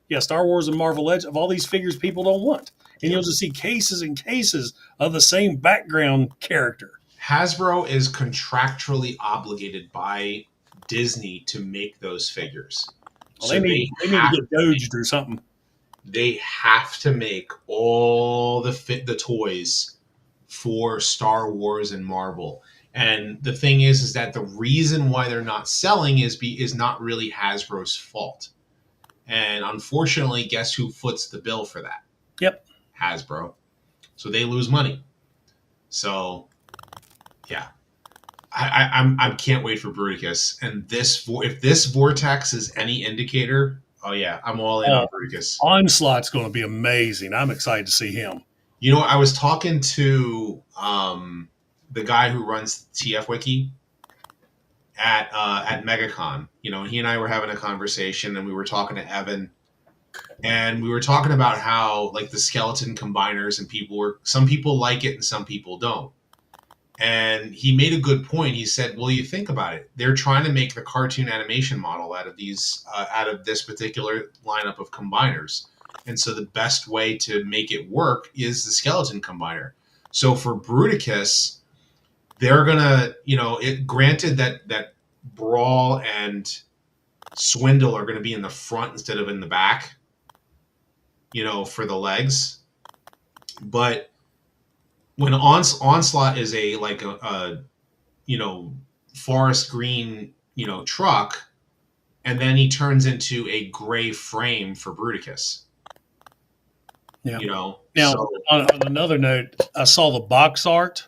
Yeah, Star Wars and Marvel Legends of all these figures people don't want. And you'll just see cases and cases of the same background character. Hasbro is contractually obligated by Disney to make those figures. Well, they need to get doged or something. They have to make all the toys for Star Wars and Marvel. And the thing is that the reason why they're not selling is not really Hasbro's fault. And unfortunately, guess who foots the bill for that? Yep. Hasbro. So they lose money. So, yeah. I can't wait for Bruticus. And if this Vortex is any indicator, oh yeah, I'm all in on Bruticus. Onslaught's going to be amazing. I'm excited to see him. I was talking to the guy who runs TF Wiki at MegaCon. And he and I were having a conversation, and we were talking to Evan, and we were talking about how like the skeleton combiners and some people like it and some people don't. And he made a good point. He said, well, you think about it. They're trying to make the cartoon animation model out of this particular lineup of combiners. And so the best way to make it work is the skeleton combiner. So for Bruticus, they're going to, granted that Brawl and Swindle are going to be in the front instead of in the back, for the legs. But when Onslaught is a forest green, truck, and then he turns into a gray frame for Bruticus. Yeah. Now, so on another note, I saw the box art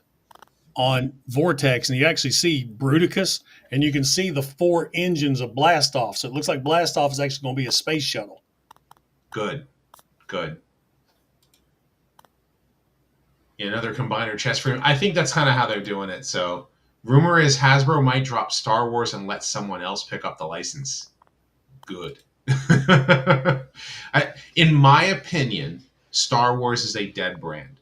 on Vortex, and you actually see Bruticus, and you can see the 4 engines of Blastoff. So it looks like Blastoff is actually going to be a space shuttle. Good. Yeah, another combiner chest frame. I think that's kind of how they're doing it. So, rumor is Hasbro might drop Star Wars and let someone else pick up the license. Good. In my opinion, Star Wars is a dead brand,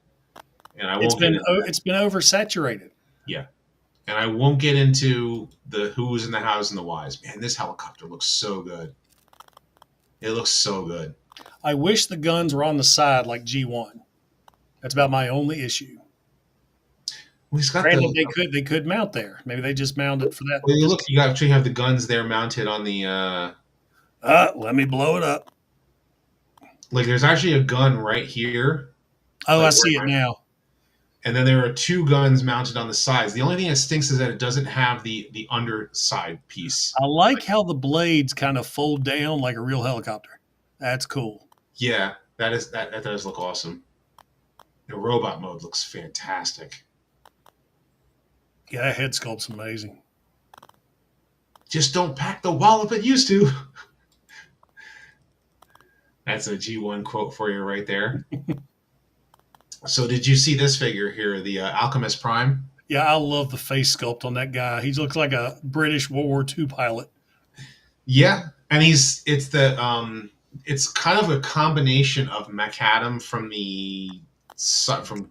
and I won't. It's been oversaturated. Yeah, and I won't get into the who's and the hows and the whys. Man, this helicopter looks so good. It looks so good. I wish the guns were on the side like G1. That's about my only issue. Well, he's got Granted, they could mount there. Maybe they just mounted for that. Well, look, you actually have the guns there mounted on the. Let me blow it up. Like, there's actually a gun right here. Oh, I see it now. And then there are 2 guns mounted on the sides. The only thing that stinks is that it doesn't have the underside piece. I like how the blades kind of fold down like a real helicopter. That's cool. Yeah, that does look awesome. The robot mode looks fantastic. Yeah, that head sculpt's amazing. Just don't pack the wallop it used to. That's a G1 quote for you right there. So did you see this figure here, the Alchemist Prime? Yeah, I love the face sculpt on that guy. He looks like a British World War II pilot. Yeah, and it's kind of a combination of Macadam from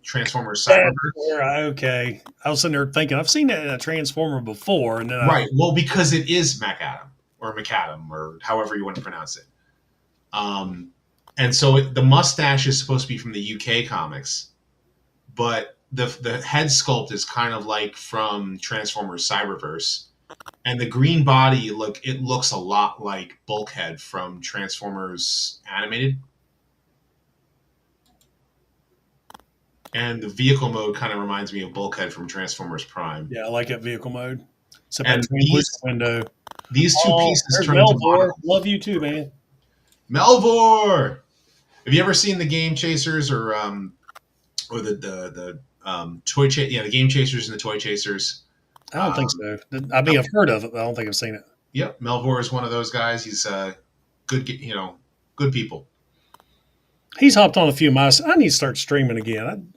Transformers Cyberverse. Okay, I was sitting there thinking I've seen that in a Transformer before, and then right. Well, because it is Macadam or however you want to pronounce it. And so the mustache is supposed to be from the UK comics, but the head sculpt is kind of like from Transformers Cyberverse, and the green body looks a lot like Bulkhead from Transformers Animated. And the vehicle mode kind of reminds me of Bulkhead from Transformers Prime. Yeah, I like that vehicle mode. Except that window. These 2 pieces turn into monocles. Love you too, man. Melvor! Have you ever seen the Game Chasers or the Toy Chasers? Yeah, the Game Chasers and the Toy Chasers. I don't think so. I mean, I've heard of it, but I don't think I've seen it. Yep, Melvor is one of those guys. He's good people. He's hopped on a few of my. I need to start streaming again.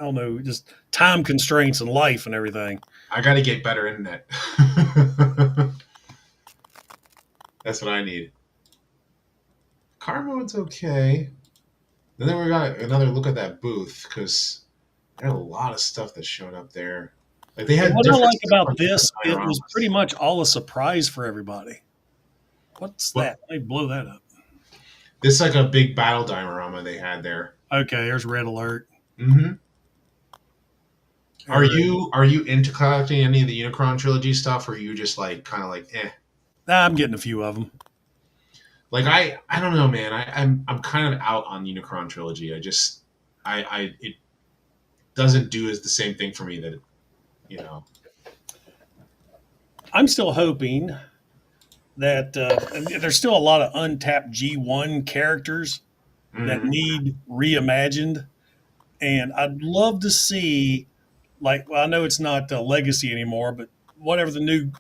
I don't know, just time constraints and life and everything. I got to get better internet. That's what I need. Car mode's okay. Then we got another look at that booth because there are a lot of stuff that showed up there. Like they had. What I like about this, it was pretty much all a surprise for everybody. What's that? Let me blow that up. This is like a big battle diorama they had there. Okay, there's red alert. Mm-hmm. Are you into collecting any of the Unicron trilogy stuff, or are you just like kind of like eh? I'm getting a few of them. Like I don't know, man. I'm kind of out on Unicron trilogy. It doesn't do as the same thing for me that I'm still hoping that there's still a lot of untapped G1 characters that need reimagined, and I'd love to see, like, well, I know it's not Legacy anymore, but whatever the new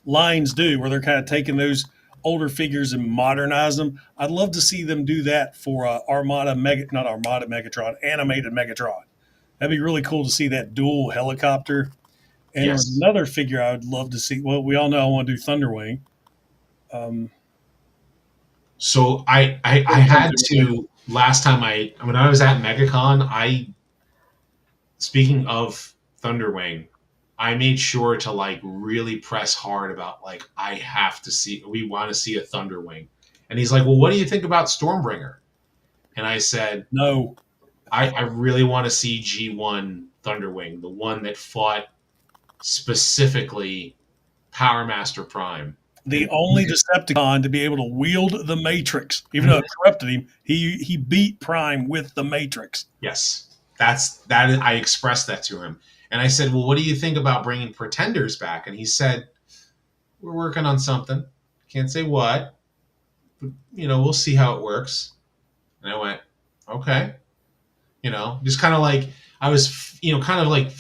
lines do, where they're kind of taking those older figures and modernize them. I'd love to see them do that for animated Megatron. That'd be really cool to see that dual helicopter. And there's another figure I would love to see. Well, we all know I want to do Thunderwing. So I had to last time when I was at MegaCon, speaking of Thunderwing, I made sure to like really press hard about like we want to see a Thunderwing. And he's like, well, what do you think about Stormbringer? And I said, no. I really want to see G1 Thunderwing, the one that fought specifically Power Master Prime. The only Decepticon to be able to wield the Matrix. Even though it corrupted him, he beat Prime with the Matrix. Yes. That I expressed that to him. And I said, well, what do you think about bringing Pretenders back? And he said, we're working on something. Can't say what, but, we'll see how it works. And I went, okay. Just kind of like, I was, kind of like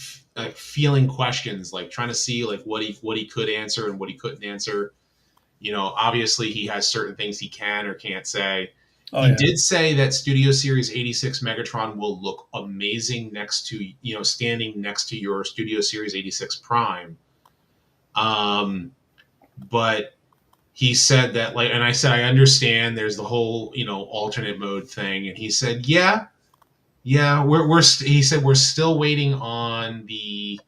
feeling questions, like trying to see like what he could answer and what he couldn't answer. Obviously he has certain things he can or can't say. Oh, He yeah. did say that Studio Series 86 Megatron will look amazing next to, standing next to your Studio Series 86 Prime. But he said that, like, and I said, I understand there's the whole, alternate mode thing. And he said, yeah, he said, we're still waiting on the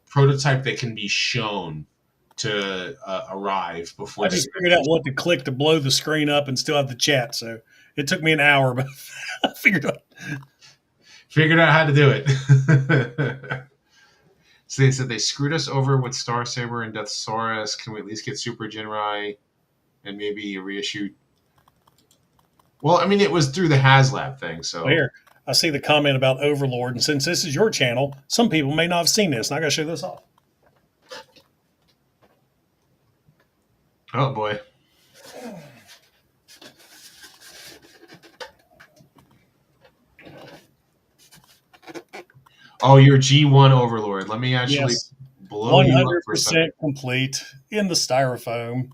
prototype that can be shown to arrive before. I just figured out what to click to blow the screen up and still have the chat. So it took me an hour, but I figured out how to do it. So they said they screwed us over with Star Saber and Deathsaurus. Can we at least get Super Jinrai and maybe a reissue? Well, I mean, it was through the HasLab thing, so. Here, I see the comment about Overlord, and since this is your channel, some people may not have seen this, and I got to show this off. Oh boy. Oh, you're G1 Overlord. Let me actually blow you up for a second. 100% complete in the styrofoam.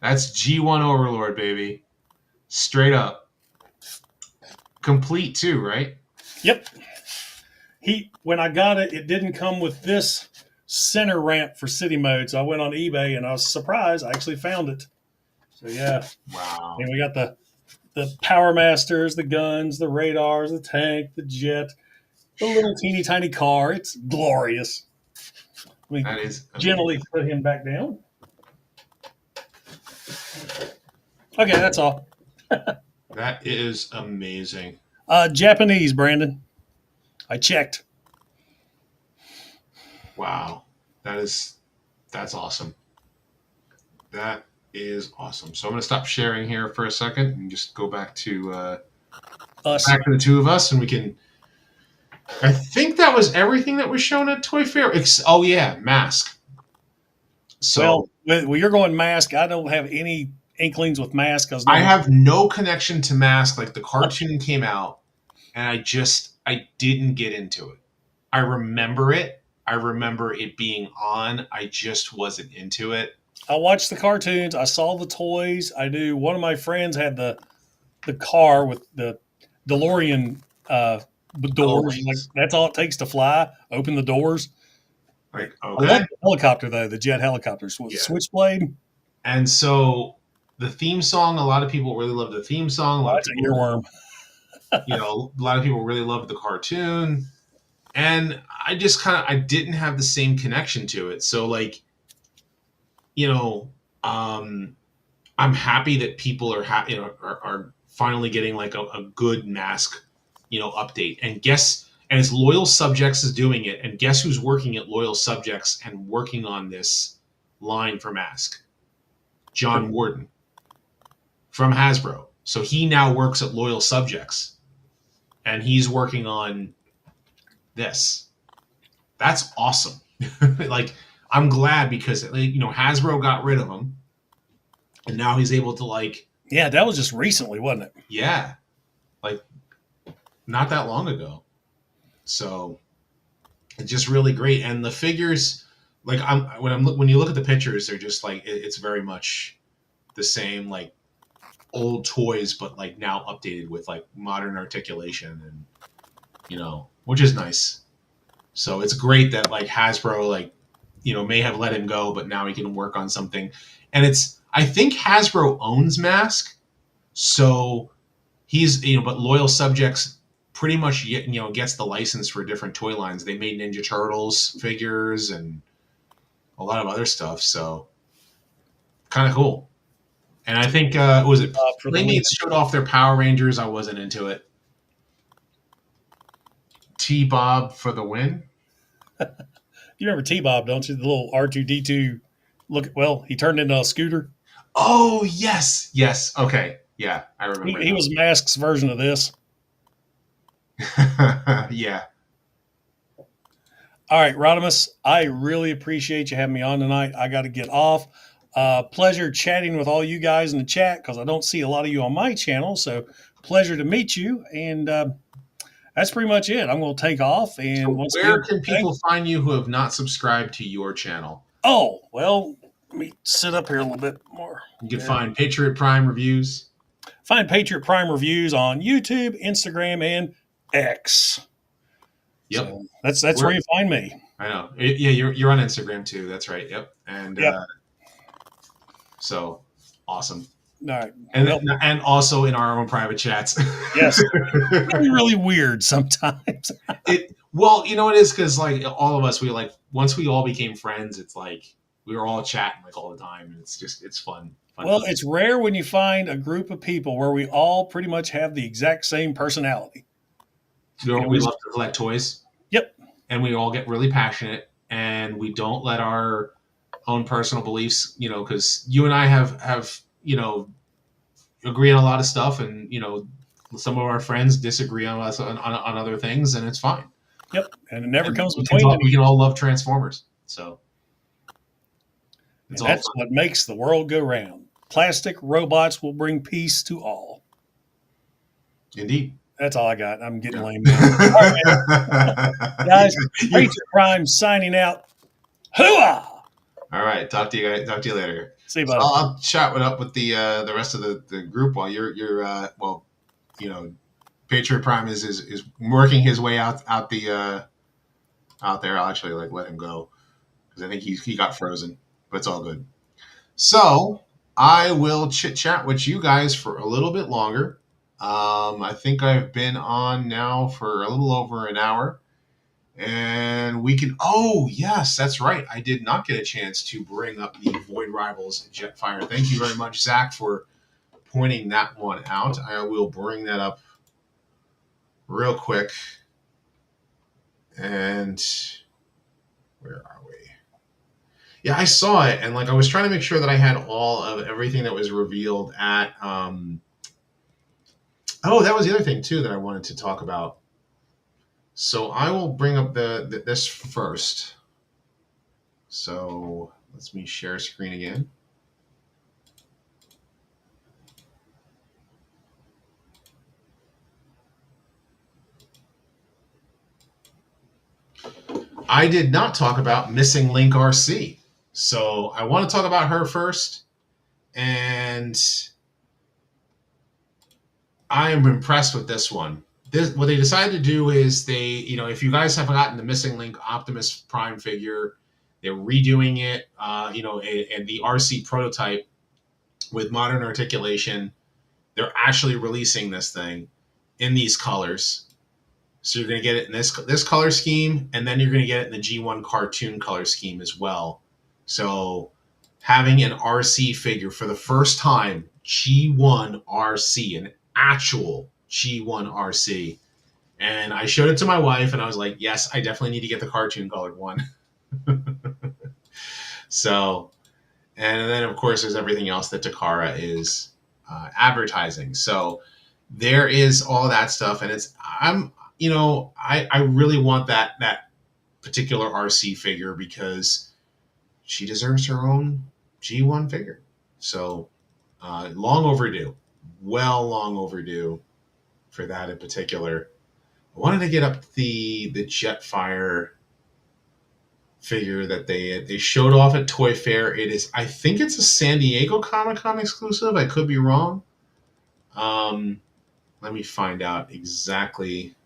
That's G1 Overlord, baby. Straight up. Complete too, right? Yep. When I got it, it didn't come with this center ramp for city mode, so I went on eBay and I was surprised. I actually found it. So yeah. Wow. And we got the Power Masters, the guns, the radars, the tank, the jet, the little teeny tiny car. It's glorious. That is amazing. Gently put him back down. Okay, that's all. That is amazing. Japanese, Brandon. I checked. Wow. That's awesome. That is awesome. So I'm going to stop sharing here for a second and just go back to us. Back to the two of us, and we can. I think that was everything that was shown at Toy Fair. Oh yeah, M.A.S.K. So well, you're going M.A.S.K. I don't have any inklings with M.A.S.K. I have no connection to M.A.S.K. Like the cartoon came out, and I didn't get into it. I remember it. I remember it being on. I just wasn't into it. I watched the cartoons. I saw the toys. I knew one of my friends had the car with the DeLorean doors. Like, that's all it takes to fly. Open the doors. Like, okay. I love the helicopter though. The jet helicopters with Switchblade. And so the theme song. A lot of people really love the theme song. That's an earworm. A lot of people really loved the cartoon, and I just I didn't have the same connection to it. So like, I'm happy that people are are finally getting like a good M.A.S.K. update. And it's Loyal Subjects is doing it, and guess who's working at Loyal Subjects and working on this line for M.A.S.K? John Warden from Hasbro. So he now works at Loyal Subjects, and he's working on this. That's awesome. Like, I'm glad because Hasbro got rid of him, and now he's able to Yeah, that was just recently, wasn't it? Yeah, like not that long ago. So it's just really great, and the figures, like when you look at the pictures, they're just like it's very much the same, like old toys, but like now updated with like modern articulation, and which is nice. So it's great that like Hasbro may have let him go, but now he can work on something. And I think Hasbro owns M.A.S.K, so he's but Loyal Subjects pretty much gets the license for different toy lines. They made Ninja Turtles figures and a lot of other stuff, so kind of cool. And I think was it Playmates showed off their Power Rangers. I wasn't into it. T-Bob for the win. You remember T-Bob, don't you? The little R2-D2 look. Well, he turned into a scooter. Oh yes. Okay, yeah, I remember. He was M.A.S.K's version of this. Yeah. All right, Rodimus, I really appreciate you having me on tonight. I got to get off. Pleasure chatting with all you guys in the chat because I don't see a lot of you on my channel. So, pleasure to meet you. And that's pretty much it. I'm going to take off. And So once where again, can people find you who have not subscribed to your channel? oh, well, let me sit up here a little bit more. You can There. find Patriot Prime reviews. Find Patriot Prime reviews on YouTube, Instagram, and X. Yep. So that's where you find me. I know. Yeah, you're on Instagram too. That's right. Yep. And Yep. So awesome. All right. And also in our own private chats. Yes. Really, really weird sometimes. Well, you know it is because like all of us, we like once we all became friends, it's like we were all chatting like all the time, and it's fun. Well, it's rare when you find a group of people where we all pretty much have the exact same personality. We love to collect toys. Yep. And we all get really passionate, and we don't let our own personal beliefs, because you and I have agree on a lot of stuff, and some of our friends disagree on us on other things, and it's fine. Yep, and it never comes between. We can all love Transformers, so that's fun. What makes the world go round. Plastic robots will bring peace to all. Indeed. That's all I got. I'm getting lame now. All right, guys, Patriot Prime signing out. Hooah! All right, talk to you guys. Talk to you later. See you, buddy. I'll chat up with the rest of the group while you're Patriot Prime is working his way out there. I'll actually let him go because I think he got frozen, but it's all good. So I will chit chat with you guys for a little bit longer. I think I've been on now for a little over an hour, and we can. Oh yes, that's right. I did not get a chance to bring up the Void Rivals Jetfire. Thank you very much, Zach, for pointing that one out. I will bring that up real quick. And where are we? Yeah, I saw it, and I was trying to make sure that I had all of everything that was revealed at. Oh, that was the other thing too that I wanted to talk about. So I will bring up this first. So let me share screen again. I did not talk about Missing Link RC. So I want to talk about her first. And I am impressed with this one. What they decided to do is if you guys have gotten the Missing Link Optimus Prime figure, they're redoing it, and the RC prototype with modern articulation. They're actually releasing this thing in these colors. So you're going to get it in this color scheme, and then you're going to get it in the G1 cartoon color scheme as well. So having an RC figure for the first time, G1 RC, an actual G1 RC. And I showed it to my wife, and I was like, yes, I definitely need to get the cartoon colored one. So, and then, of course, there's everything else that Takara is advertising. So there is all that stuff, and I really want that particular RC figure because she deserves her own G1 figure. So long overdue. Well, long overdue for that in particular. I wanted to get up the Jetfire figure that they showed off at Toy Fair. I think it's a San Diego Comic-Con exclusive. I could be wrong. Let me find out exactly,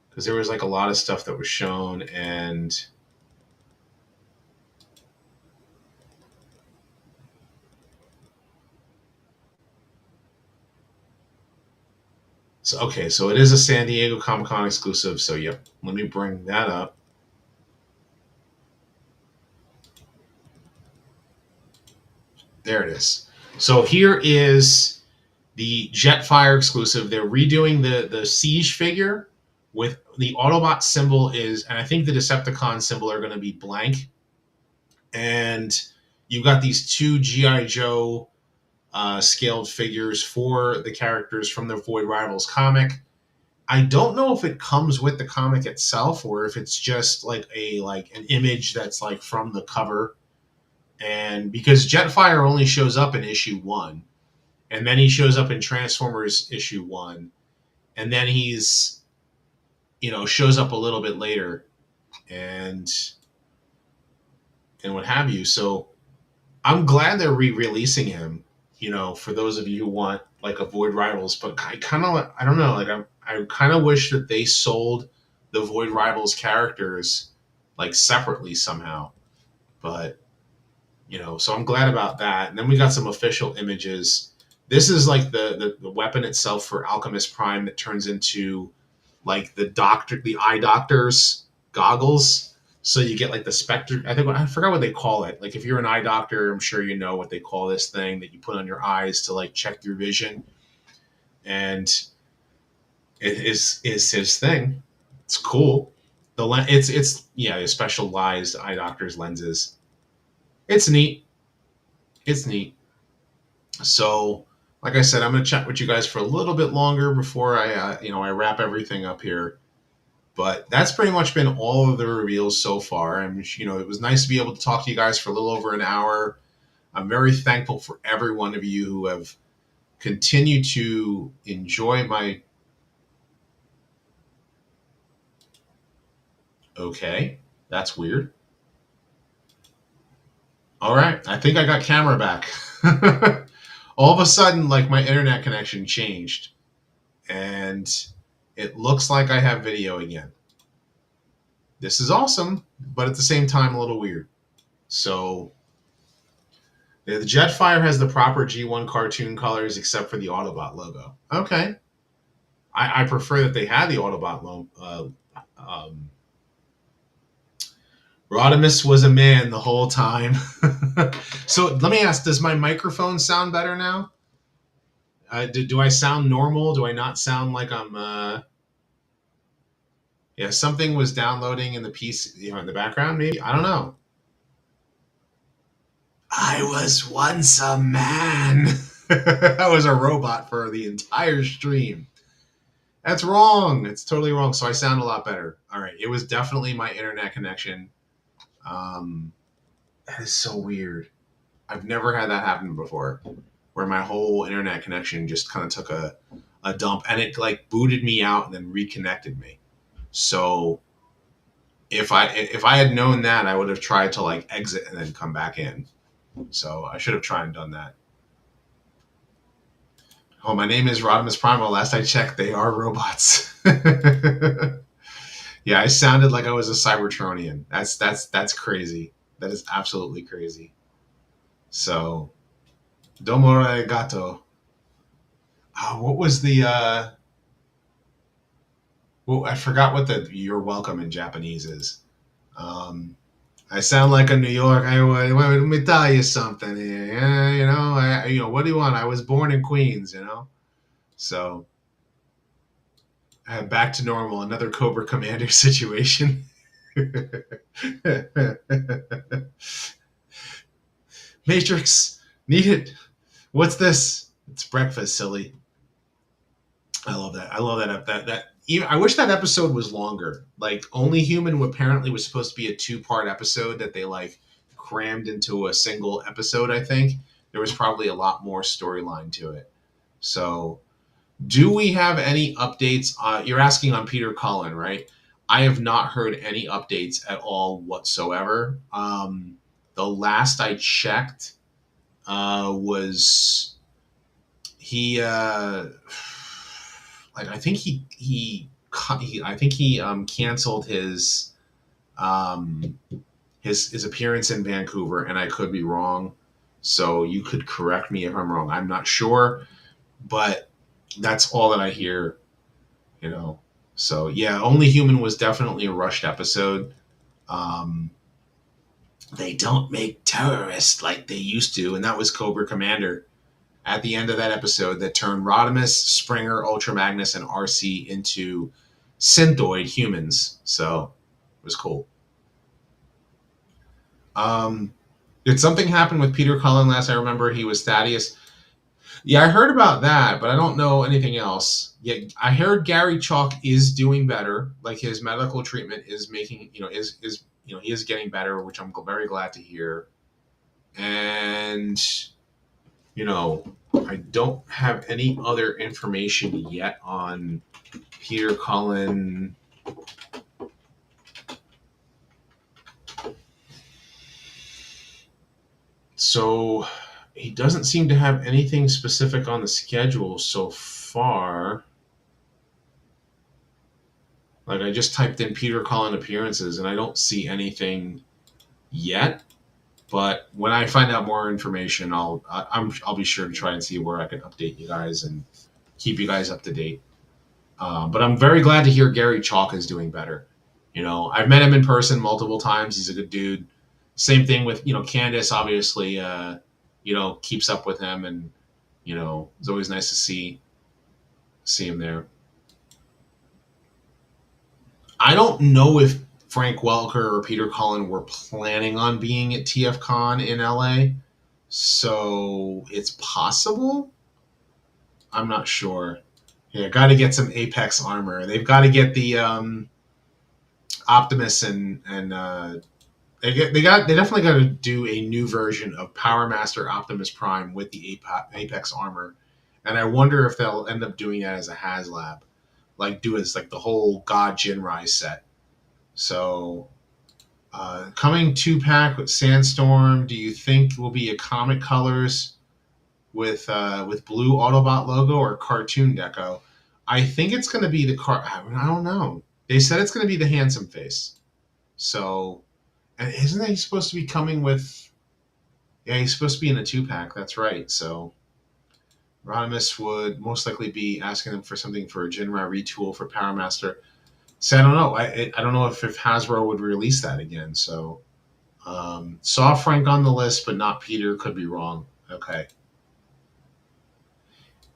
because there was a lot of stuff that was shown, and so it is a San Diego Comic-Con exclusive. So yep, let me bring that up. There it is. So here is the Jetfire exclusive. They're redoing the Siege figure with the Autobot symbol and I think the Decepticon symbol are going to be blank. And you've got these two G.I. Joe scaled figures for the characters from the Void Rivals comic. I don't know if it comes with the comic itself or if it's just like an image that's like from the cover. And because Jetfire only shows up in issue 1, and then he shows up in Transformers issue 1, and then he's shows up a little bit later, and what have you. So I'm glad they're re-releasing him. For those of you who want like a Void Rivals, but I don't know, like I kind of wish that they sold the Void Rivals characters like separately somehow. But so I'm glad about that. And then we got some official images. This is like the weapon itself for Alchemist Prime that turns into like the eye doctor's goggles. So you get like the Spectre. I forgot what they call it. Like if you're an eye doctor, I'm sure you know what they call this thing that you put on your eyes to like check your vision. And it is his thing. It's cool. The specialized eye doctor's lenses. It's neat. It's neat. So, like I said, I'm going to chat with you guys for a little bit longer before I wrap everything up here. But that's pretty much been all of the reveals so far. And, it was nice to be able to talk to you guys for a little over an hour. I'm very thankful for every one of you who have continued to enjoy my... Okay, that's weird. All right, I think I got camera back. All of a sudden, like my internet connection changed. And it looks like I have video again. This is awesome, but at the same time, a little weird. So, the Jetfire has the proper G1 cartoon colors except for the Autobot logo. Okay. I prefer that they had the Autobot logo. Rodimus was a man the whole time. So, let me ask, does my microphone sound better now? Do I sound normal? Do I not sound like I'm... Yeah, something was downloading in the piece, in the background, maybe? I don't know. I was once a man. I was a robot for the entire stream. That's wrong. It's totally wrong. So I sound a lot better. All right. It was definitely my internet connection. That is so weird. I've never had that happen before, where my whole internet connection just kind of took a dump, and it like booted me out and then reconnected me. So if I had known that, I would have tried to like exit and then come back in. So I should have tried and done that. Oh, my name is RodimusPrimal. Last I checked, they are robots. Yeah, I sounded like I was a Cybertronian. That's crazy. That is absolutely crazy. So, domo arigato. What was the... Well, I forgot what the "you're welcome" in Japanese is. I sound like a New York. Let me tell you something here. What do you want? I was born in Queens. So back to normal. Another Cobra Commander situation. Matrix, need it. What's this? It's breakfast, silly. I love that. I love that. I wish that episode was longer. Like, Only Human apparently was supposed to be a 2-part episode that they like crammed into a single episode. I think there was probably a lot more storyline to it. So, do we have any updates? You're asking on Peter Cullen, right? I have not heard any updates at all whatsoever. The last I checked was he. I think he canceled his appearance in Vancouver, and I could be wrong. So you could correct me if I'm wrong. I'm not sure, but that's all that I hear. So yeah, Only Human was definitely a rushed episode. They don't make terrorists like they used to, and that was Cobra Commander at the end of that episode that turned Rodimus, Springer, Ultra Magnus, and RC into synthoid humans. So it was cool. Did something happen with Peter Cullen last? I remember he was Thaddeus. Yeah, I heard about that, but I don't know anything else. Yeah, I heard Gary Chalk is doing better. Like his medical treatment is making, is he is getting better, which I'm very glad to hear. And I don't have any other information yet on Peter Cullen. So he doesn't seem to have anything specific on the schedule so far. Like I just typed in Peter Cullen appearances and I don't see anything yet. But when I find out more information, I'll be sure to try and see where I can update you guys and keep you guys up to date. But I'm very glad to hear Gary Chalk is doing better. I've met him in person multiple times. He's a good dude. Same thing with Candace. Obviously, keeps up with him, and it's always nice to see him there. I don't know if Frank Welker or Peter Cullen were planning on being at TFCon in LA, so it's possible. I'm not sure. Yeah, got to get some Apex armor. They've got to get the Optimus and they definitely got to do a new version of Power Master Optimus Prime with the Apex armor, and I wonder if they'll end up doing that as a HasLab, like do as like the whole God Jinrai set. So, coming 2-pack with Sandstorm. Do you think will be a Comic Colors with blue Autobot logo or cartoon deco? I think it's going to be the car. I don't know. They said it's going to be the handsome face. So, and isn't he supposed to be coming with? Yeah, he's supposed to be in a 2-pack. That's right. So, Rodimus would most likely be asking them for something for a Jinrai retool for Power Master. So I don't know. I don't know if Hasbro would release that again. So, saw Frank on the list, but not Peter. Could be wrong. Okay.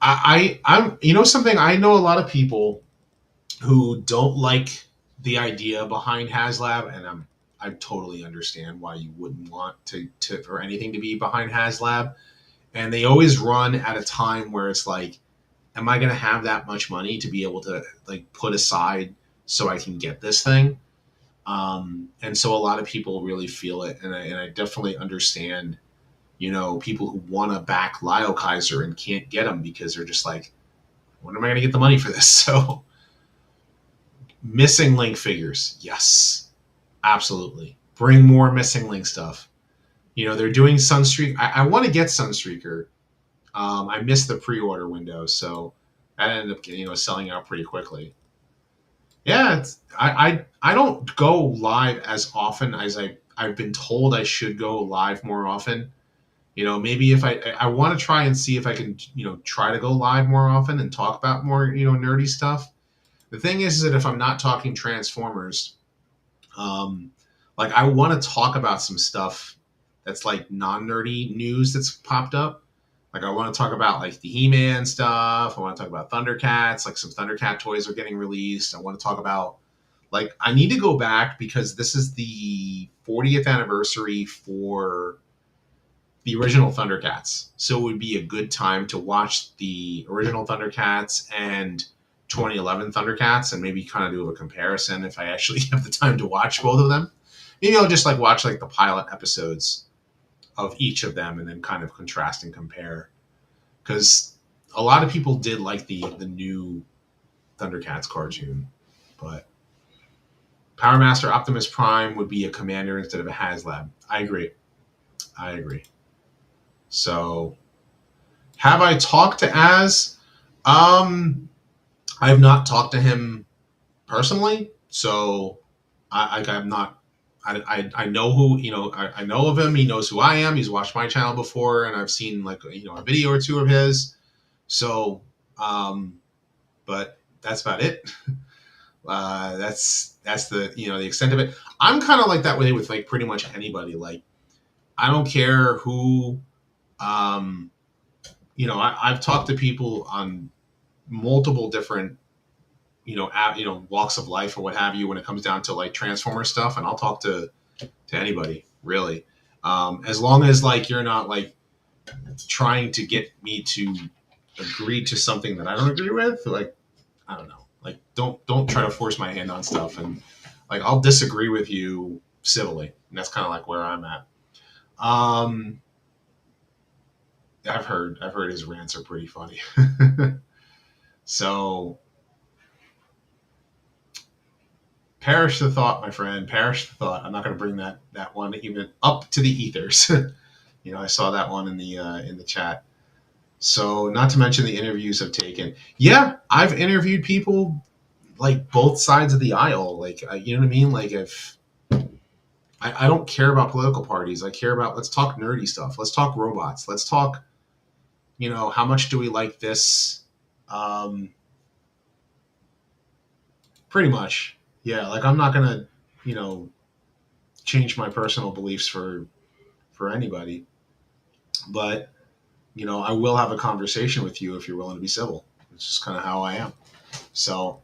I'm something. I know a lot of people who don't like the idea behind HasLab, and I totally understand why you wouldn't want to for anything to be behind HasLab. And they always run at a time where it's like, am I going to have that much money to be able to like put aside so I can get this thing? And so a lot of people really feel it, and I definitely understand. People who want to back Lyle Kaiser and can't get him because they're just like, when am I going to get the money for this? So, missing link figures, yes, absolutely. Bring more missing link stuff. They're doing Sunstreak. I want to get Sunstreaker. I missed the pre-order window, so that ended up selling out pretty quickly. Yeah, I don't go live as often as I've been told I should go live more often. Maybe if I want to try and see if I can try to go live more often and talk about more nerdy stuff. The thing is that if I'm not talking Transformers, like I want to talk about some stuff that's like non-nerdy news that's popped up. Like I want to talk about like the He-Man stuff. I want to talk about Thundercats. Like some Thundercat toys are getting released. I want to talk about like I need to go back because this is the 40th anniversary for the original Thundercats. So it would be a good time to watch the original Thundercats and 2011 Thundercats and maybe kind of do a comparison if I actually have the time to watch both of them. Maybe I'll just like watch like the pilot episodes of each of them and then kind of contrast and compare. Because a lot of people did like the new Thundercats cartoon, but Power Master Optimus Prime would be a commander instead of a HasLab. I agree. So, have I talked to Az? I have not talked to him personally, so I'm not. I know who I know of him. He knows who I am. He's watched my channel before, and I've seen like a video or two of his. So, but that's about it. That's the the extent of it. I'm kind of like that way with like pretty much anybody. Like I don't care who. I've talked to people on multiple different walks of life or what have you when it comes down to like Transformer stuff, and I'll talk to anybody really, as long as like you're not like trying to get me to agree to something that I don't agree with. Like, I don't know. Like, don't try to force my hand on stuff. And like, I'll disagree with you civilly, and that's kind of like where I'm at. I've heard his rants are pretty funny. So perish the thought, my friend. Perish the thought. I'm not going to bring that one even up to the ethers. I saw that one in the chat. So not to mention the interviews I've taken. Yeah, I've interviewed people like both sides of the aisle. Like, you know what I mean? Like, if I don't care about political parties, I care about, let's talk nerdy stuff. Let's talk robots. Let's talk, how much do we like this? Pretty much. Yeah, like I'm not gonna, change my personal beliefs for anybody. But, I will have a conversation with you if you're willing to be civil. It's just kind of how I am. So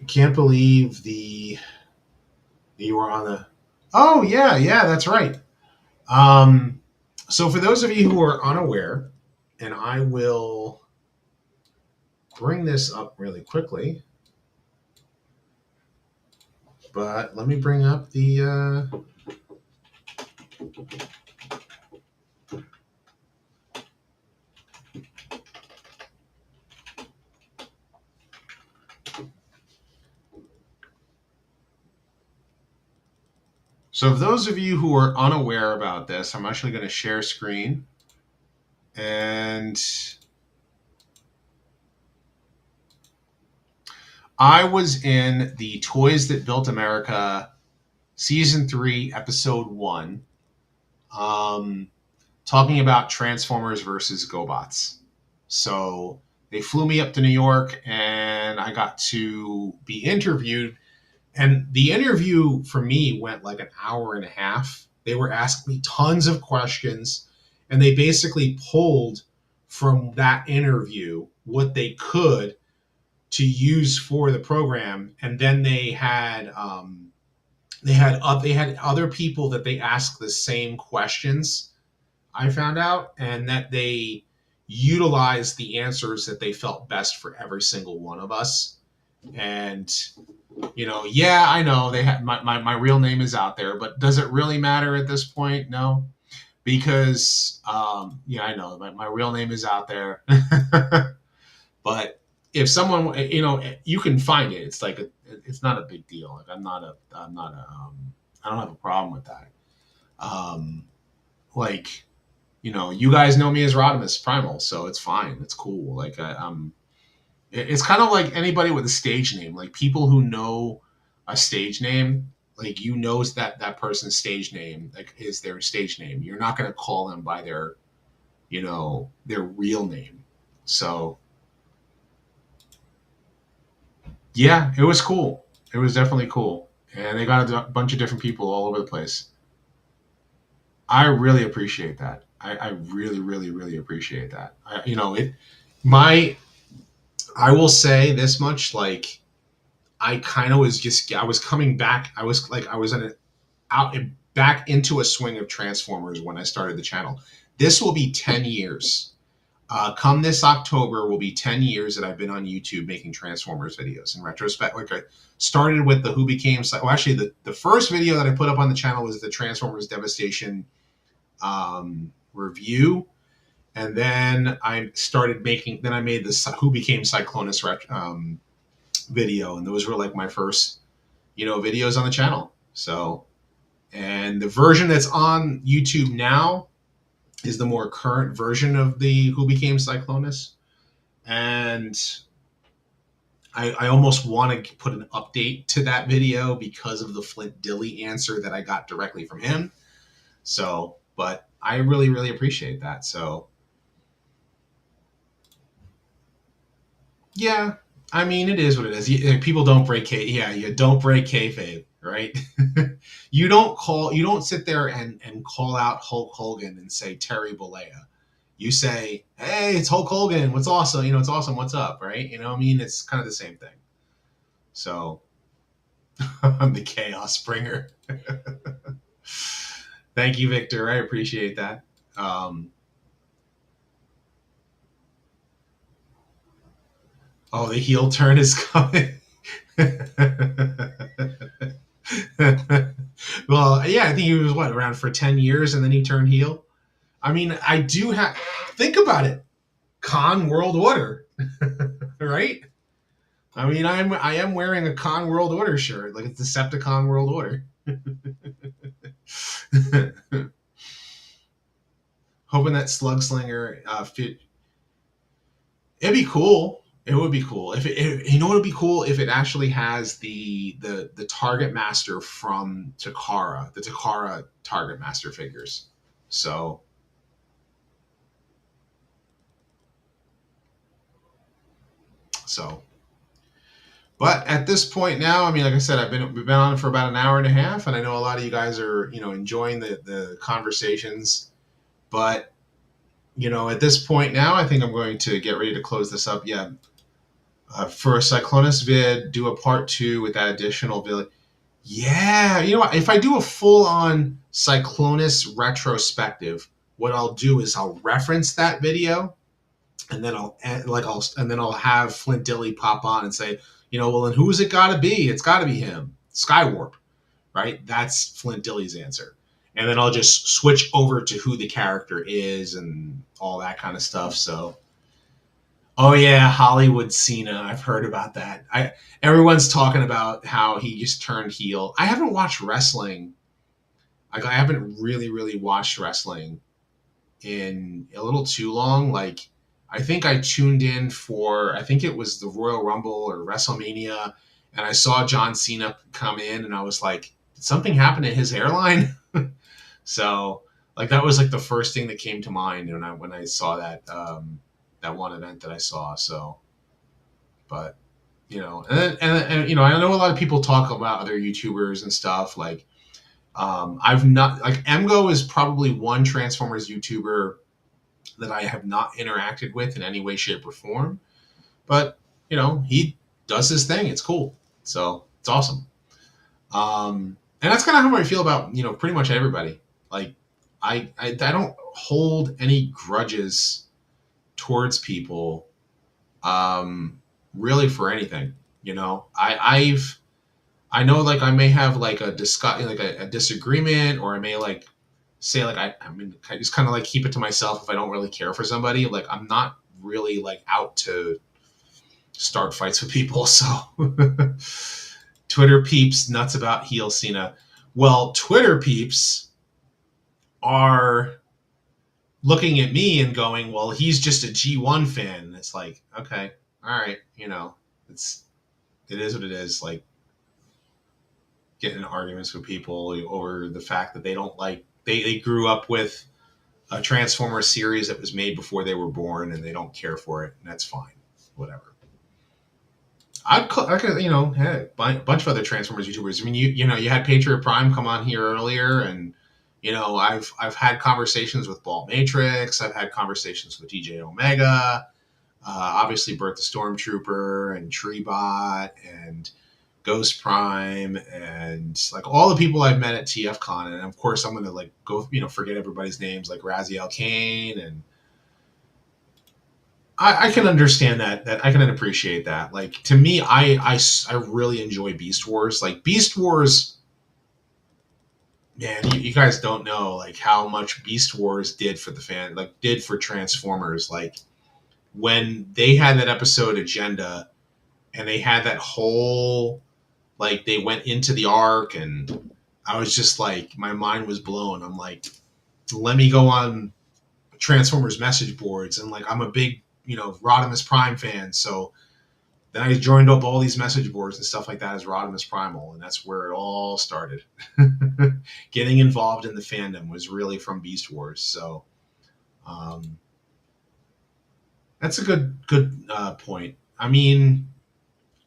I can't believe you were on the. Oh yeah, that's right. So for those of you who are unaware, and I will bring this up really quickly, but let me bring up the. So for those of you who are unaware about this, I'm actually going to share screen. And I was in the Toys That Built America Season 3, Episode 1, talking about Transformers versus GoBots. So they flew me up to New York, and I got to be interviewed. And the interview for me went like an hour and a half. They were asking me tons of questions, and they basically pulled from that interview what they could to use for the program. And then they had other people that they asked the same questions, I found out, and that they utilized the answers that they felt best for every single one of us. And yeah, I know they had my real name is out there, but does it really matter at this point? No, because I know my real name is out there. But if someone, you can find it. It's like it's not a big deal. Like I don't have a problem with that. Like, you guys know me as RodimusPrimal, so it's fine. It's cool. Like it's kind of like anybody with a stage name. Like people who know a stage name, like that person's stage name like is their stage name. You're not going to call them by their real name. So yeah, it was cool. It was definitely cool, and they got a bunch of different people all over the place. I really appreciate that. I really, really, really appreciate that. I will say this much, like, I kind of I was coming back. I was back into a swing of Transformers when I started the channel. This will be 10 years. Come this October will be 10 years that I've been on YouTube making Transformers videos. In retrospect, like I started with the Who Became, well, actually the first video that I put up on the channel was the Transformers Devastation review. And then I made this Who Became Cyclonus video. And those were like my first, videos on the channel. So, and the version that's on YouTube now is the more current version of the Who Became Cyclonus. And I almost want to put an update to that video because of the Flint Dilly answer that I got directly from him. So, but I really, really appreciate that. So, yeah, I mean, it is what it is. People don't break you don't break kayfabe, right? You don't sit there and call out Hulk Hogan and say Terry Bollea. You say, hey, it's Hulk Hogan. What's awesome? It's awesome. What's up, right? It's kind of the same thing. So I'm the chaos bringer. Thank you, Victor. I appreciate that. Oh, the heel turn is coming. Well, yeah, I think he was around for 10 years and then he turned heel. I mean, I do have think about it. Con World Order. Right? I mean, I am wearing a Con World Order shirt, like it's Decepticon World Order. Hoping that Slugslinger fit. It'd be cool. It would be cool if you know what would be cool if it actually has the Target Master from Takara, the Takara Target Master figures. So but at this point now, I mean, like I said, we've been on for about an hour and a half, and I know a lot of you guys are enjoying the conversations. But at this point now, I think I'm going to get ready to close this up. Yeah, for a Cyclonus vid, do a part 2 with that additional vid. Yeah, you know what? If I do a full-on Cyclonus retrospective, what I'll do is I'll reference that video, and then I'll have Flint Dilly pop on and say, well, then who's it got to be? It's got to be him, Skywarp, right? That's Flint Dilly's answer. And then I'll just switch over to who the character is and all that kind of stuff. So, oh yeah, Hollywood Cena. I've heard about that. Everyone's talking about how he just turned heel. I haven't watched wrestling. I haven't really watched wrestling in a little too long. Like, I think I tuned in for, I think it was the Royal Rumble or WrestleMania, and I saw John Cena come in, and I was like, did something happen to his hairline? So, like, that was like the first thing that came to mind when I saw that that one event that I saw. So, but and I know a lot of people talk about other YouTubers and stuff. Like, I've not, like, Emgo is probably one Transformers YouTuber that I have not interacted with in any way, shape, or form. But, he does his thing. It's cool. So it's awesome. And that's kind of how I feel about, pretty much everybody. Like, I don't hold any grudges towards people, really, for anything. I know, like, I may have like a disagreement, or I may like say, like, I just kind of like keep it to myself if I don't really care for somebody. Like, I'm not really like out to start fights with people. So Twitter peeps nuts about heel Cena. Well, Twitter peeps are looking at me and going, well, he's just a G1 fan. And it's like, okay, all right, it is what it is. Like, getting in arguments with people over the fact that they don't like, they grew up with a Transformers series that was made before they were born, and they don't care for it, and that's fine. Whatever. I could, had a bunch of other Transformers YouTubers. I mean, you had Patriot Prime come on here earlier, and I've had conversations with Ball Matrix. I've had conversations with DJ Omega, obviously Bert the Stormtrooper and Treebot and Ghost Prime, and like all the people I've met at TFCon. And of course, I'm gonna like go, forget everybody's names, like Raziel Kane, and I can understand that I can appreciate that. Like, to me, I really enjoy Beast Wars. Like, Beast Wars, man, you guys don't know like how much Beast Wars did for the fan, like did for Transformers. Like, when they had that episode Agenda, and they had that whole, like, they went into the Ark, and I was just like, my mind was blown. I'm like, let me go on Transformers message boards, and like, I'm a big, Rodimus Prime fan. So then I joined up all these message boards and stuff like that as RodimusPrimal, and that's where it all started. Getting involved in the fandom was really from Beast Wars. So that's a good point. I mean,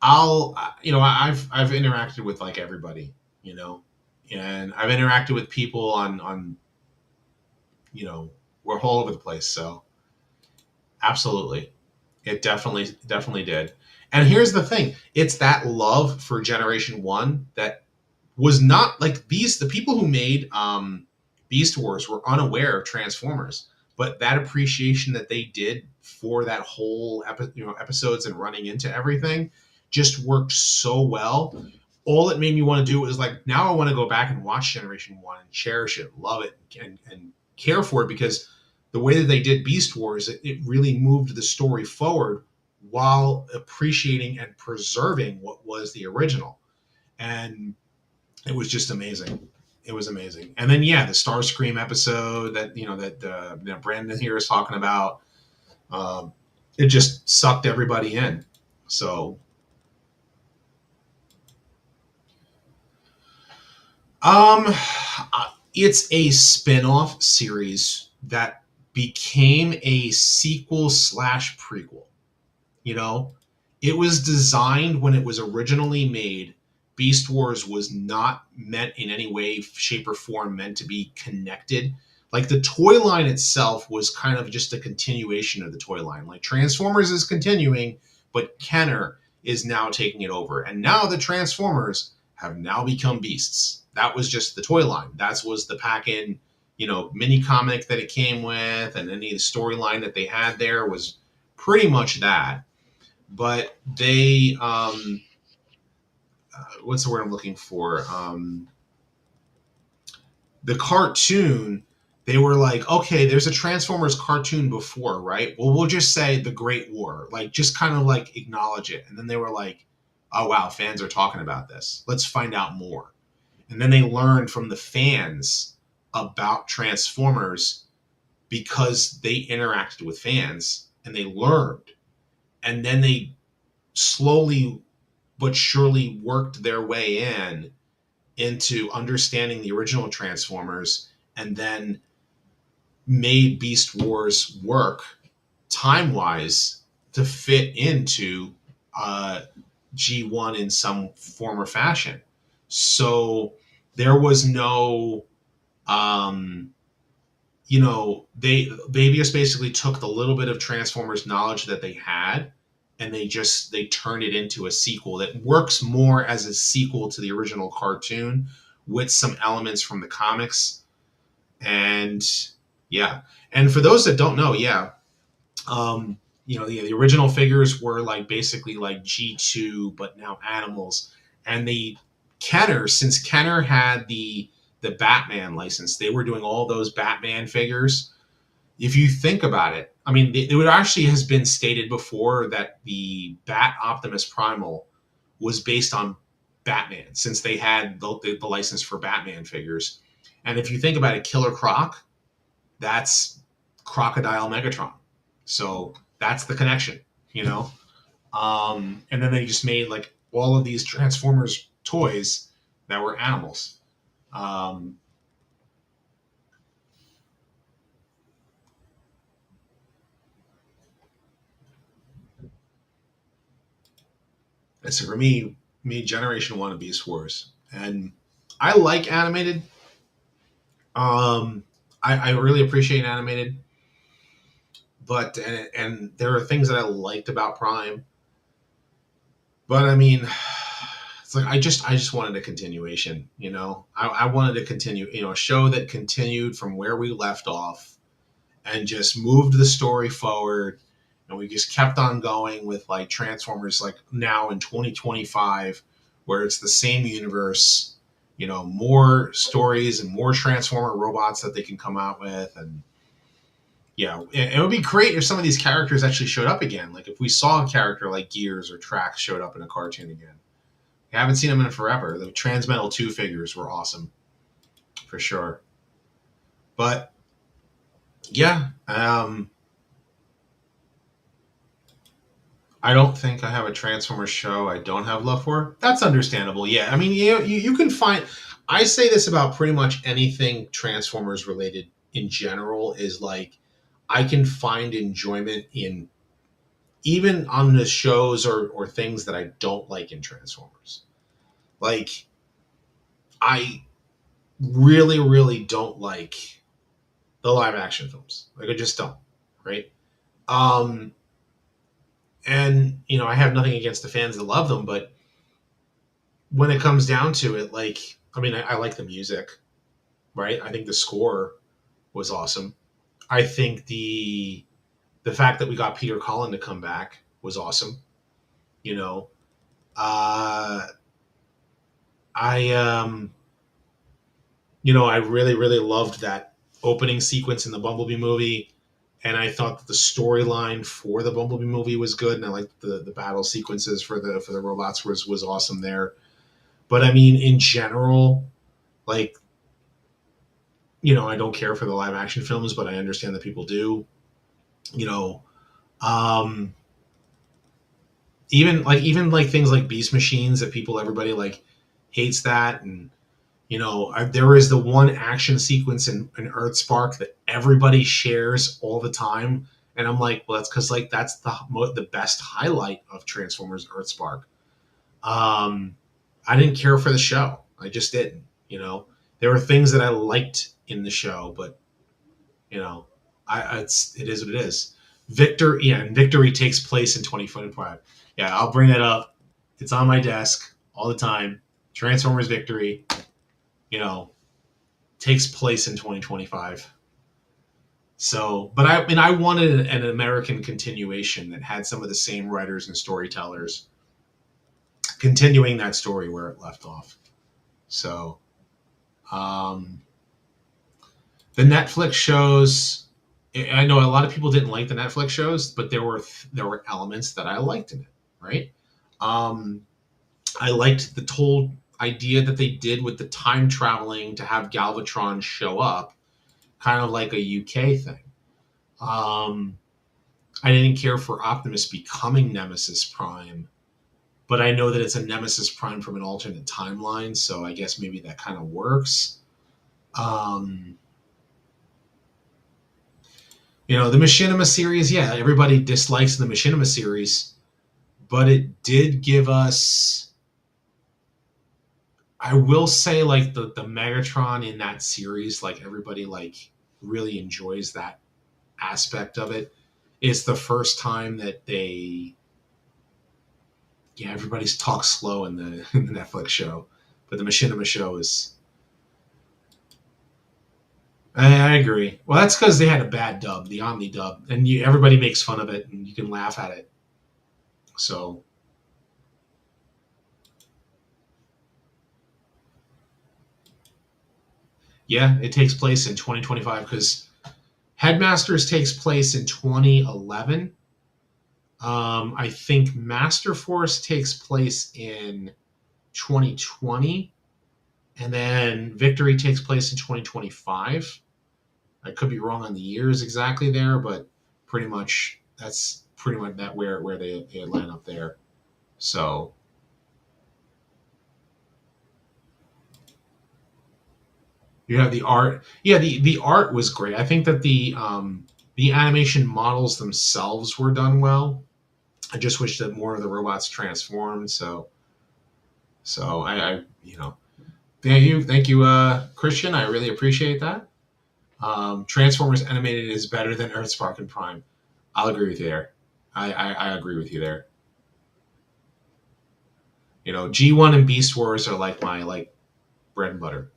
I've interacted with like everybody, and I've interacted with people on we're all over the place. So absolutely, it definitely did. And here's the thing: it's that love for Generation 1 that was not like the people who made Beast Wars were unaware of Transformers, but that appreciation that they did for that whole episodes and running into everything just worked so well. All it made me want to do was like, now I want to go back and watch Generation 1 and cherish it, love it, and care for it, because the way that they did Beast Wars, it really moved the story forward while appreciating and preserving what was the original. And it was just amazing. It was amazing. And then, yeah, the Starscream episode that Brandon here is talking about, it just sucked everybody in. So, it's a spin-off series that became a sequel slash prequel. You know, it was designed when it was originally made. Beast Wars was not meant in any way, shape, or form meant to be connected. Like, the toy line itself was kind of just a continuation of the toy line. Like, Transformers is continuing, but Kenner is now taking it over. And now the Transformers have now become Beasts. That was just the toy line. That was the pack-in, mini comic that it came with, and any of the storyline that they had there was pretty much that. But they, what's the word I'm looking for? The cartoon, they were like, okay, there's a Transformers cartoon before, right? Well, we'll just say the Great War, like, just kind of like acknowledge it. And then they were like, oh, wow, fans are talking about this. Let's find out more. And then they learned from the fans about Transformers because they interacted with fans and they learned. And then they slowly but surely worked their way into understanding the original Transformers, and then made Beast Wars work time-wise to fit into G1 in some form or fashion. So there was no, they just basically took the little bit of Transformers knowledge that they had, and they turned it into a sequel that works more as a sequel to the original cartoon with some elements from the comics. And yeah. And for those that don't know, the original figures were like basically like G2, but now animals. And since Kenner had the Batman license, they were doing all those Batman figures. If you think about it, I mean, it would actually has been stated before that the Bat Optimus Primal was based on Batman, since they had the license for Batman figures. And if you think about it, Killer Croc, that's Crocodile Megatron. So that's the connection, And then they just made like all of these Transformers toys that were animals. So for me, Generation 1 of Beast Wars. And I like animated. I really appreciate animated. But, and there are things that I liked about Prime. But I mean, it's like, I just wanted a continuation, I wanted to continue, a show that continued from where we left off and just moved the story forward. And we just kept on going with like Transformers, like now in 2025, where it's the same universe, more stories and more Transformer robots that they can come out with. And yeah, it would be great if some of these characters actually showed up again. Like if we saw a character like Gears or Trax showed up in a cartoon again. I haven't seen them in forever. The Transmetal 2 figures were awesome, for sure. But yeah, I don't think I have a Transformers show I don't have love for. That's understandable. Yeah, I mean, you can find. I say this about pretty much anything Transformers related in general, is like I can find enjoyment in even on the shows or things that I don't like in Transformers. Like, I really, really don't like the live action films. Like, I just don't, right? And, I have nothing against the fans that love them, but when it comes down to it, like, I mean, I like the music. right? I think the score was awesome. I think the fact that we got Peter Cullen to come back was awesome. You know, uh, I I really loved that opening sequence in the Bumblebee movie, and I thought that the storyline for the Bumblebee movie was good, and I liked the battle sequences for the robots was awesome there. But I mean, in general, like I don't care for the live action films, but I understand that people do. You know, um, even like things like Beast Machines that everybody like hates that, and there is the one action sequence in Earthspark that everybody shares all the time, and I'm like, well, that's because like that's the best highlight of Transformers Earthspark. I didn't care for the show. I just didn't. There were things that I liked in the show, but it is what it is. And Victory takes place in 2025. Yeah, I'll bring that up. It's on my desk all the time. Transformers Victory, you know, takes place in 2025. So, but I wanted an American continuation that had some of the same writers and storytellers continuing that story where it left off. So, the Netflix shows, I know a lot of people didn't like the Netflix shows, but there were elements that I liked in it, right? Um, I liked the whole idea that they did with the time traveling to have Galvatron show up, kind of like a UK thing. Um, I didn't care for Optimus becoming Nemesis Prime, but I know that it's a Nemesis Prime from an alternate timeline, so I guess maybe that kind of works. Um, the Machinima series, yeah, everybody dislikes the Machinima series, but it did give us, I will say, like the Megatron in that series, like everybody like really enjoys that aspect of it. It's the first time that everybody's talk slow in the in the Netflix show, but the Machinima show is. I agree. Well, that's because they had a bad dub, the Omni dub, and everybody makes fun of it, and you can laugh at it. So, yeah, it takes place in 2025 because Headmasters takes place in 2011. I think Master Force takes place in 2020, and then Victory takes place in 2025. I could be wrong on the years exactly there, but pretty much that's pretty much that where they line up there. So you have the art. Yeah, the art was great. I think that the animation models themselves were done well. I just wish that more of the robots transformed. So I thank you, Christian. I really appreciate that. Transformers animated is better than Earthspark and Prime. I'll agree with you there. I agree with you there. G1 and Beast Wars are like my bread and butter.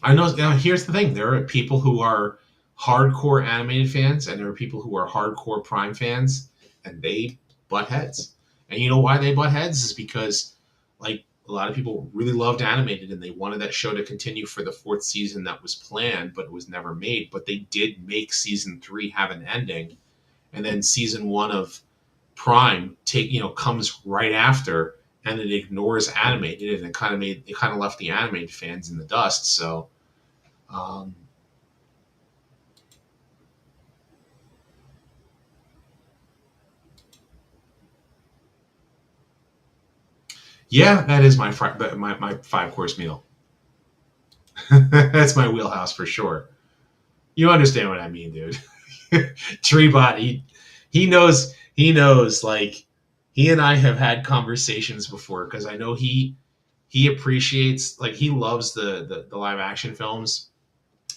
I know. Now, here's the thing: there are people who are hardcore animated fans, and there are people who are hardcore Prime fans, and they butt heads. And you know why they butt heads is because, like, a lot of people really loved animated, and they wanted that show to continue for the fourth season that was planned, but it was never made. But they did make season 3 have an ending, and then season 1 of Prime comes right after, and it ignores animated, and it kind of left the animated fans in the dust. So, um, yeah, that is my 5-course meal. That's my wheelhouse for sure. You understand what I mean, dude. Treebot, he knows. Like, he and I have had conversations before because I know he appreciates, like, he loves the live action films,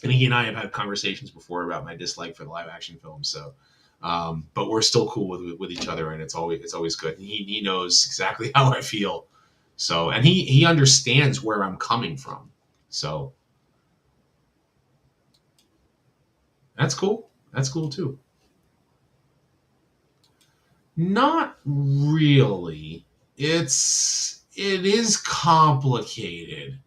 and he and I have had conversations before about my dislike for the live action films. So, but we're still cool with each other, and it's always good. And he knows exactly how I feel. So, and he understands where I'm coming from. So that's cool. That's cool too. Not really. It is complicated,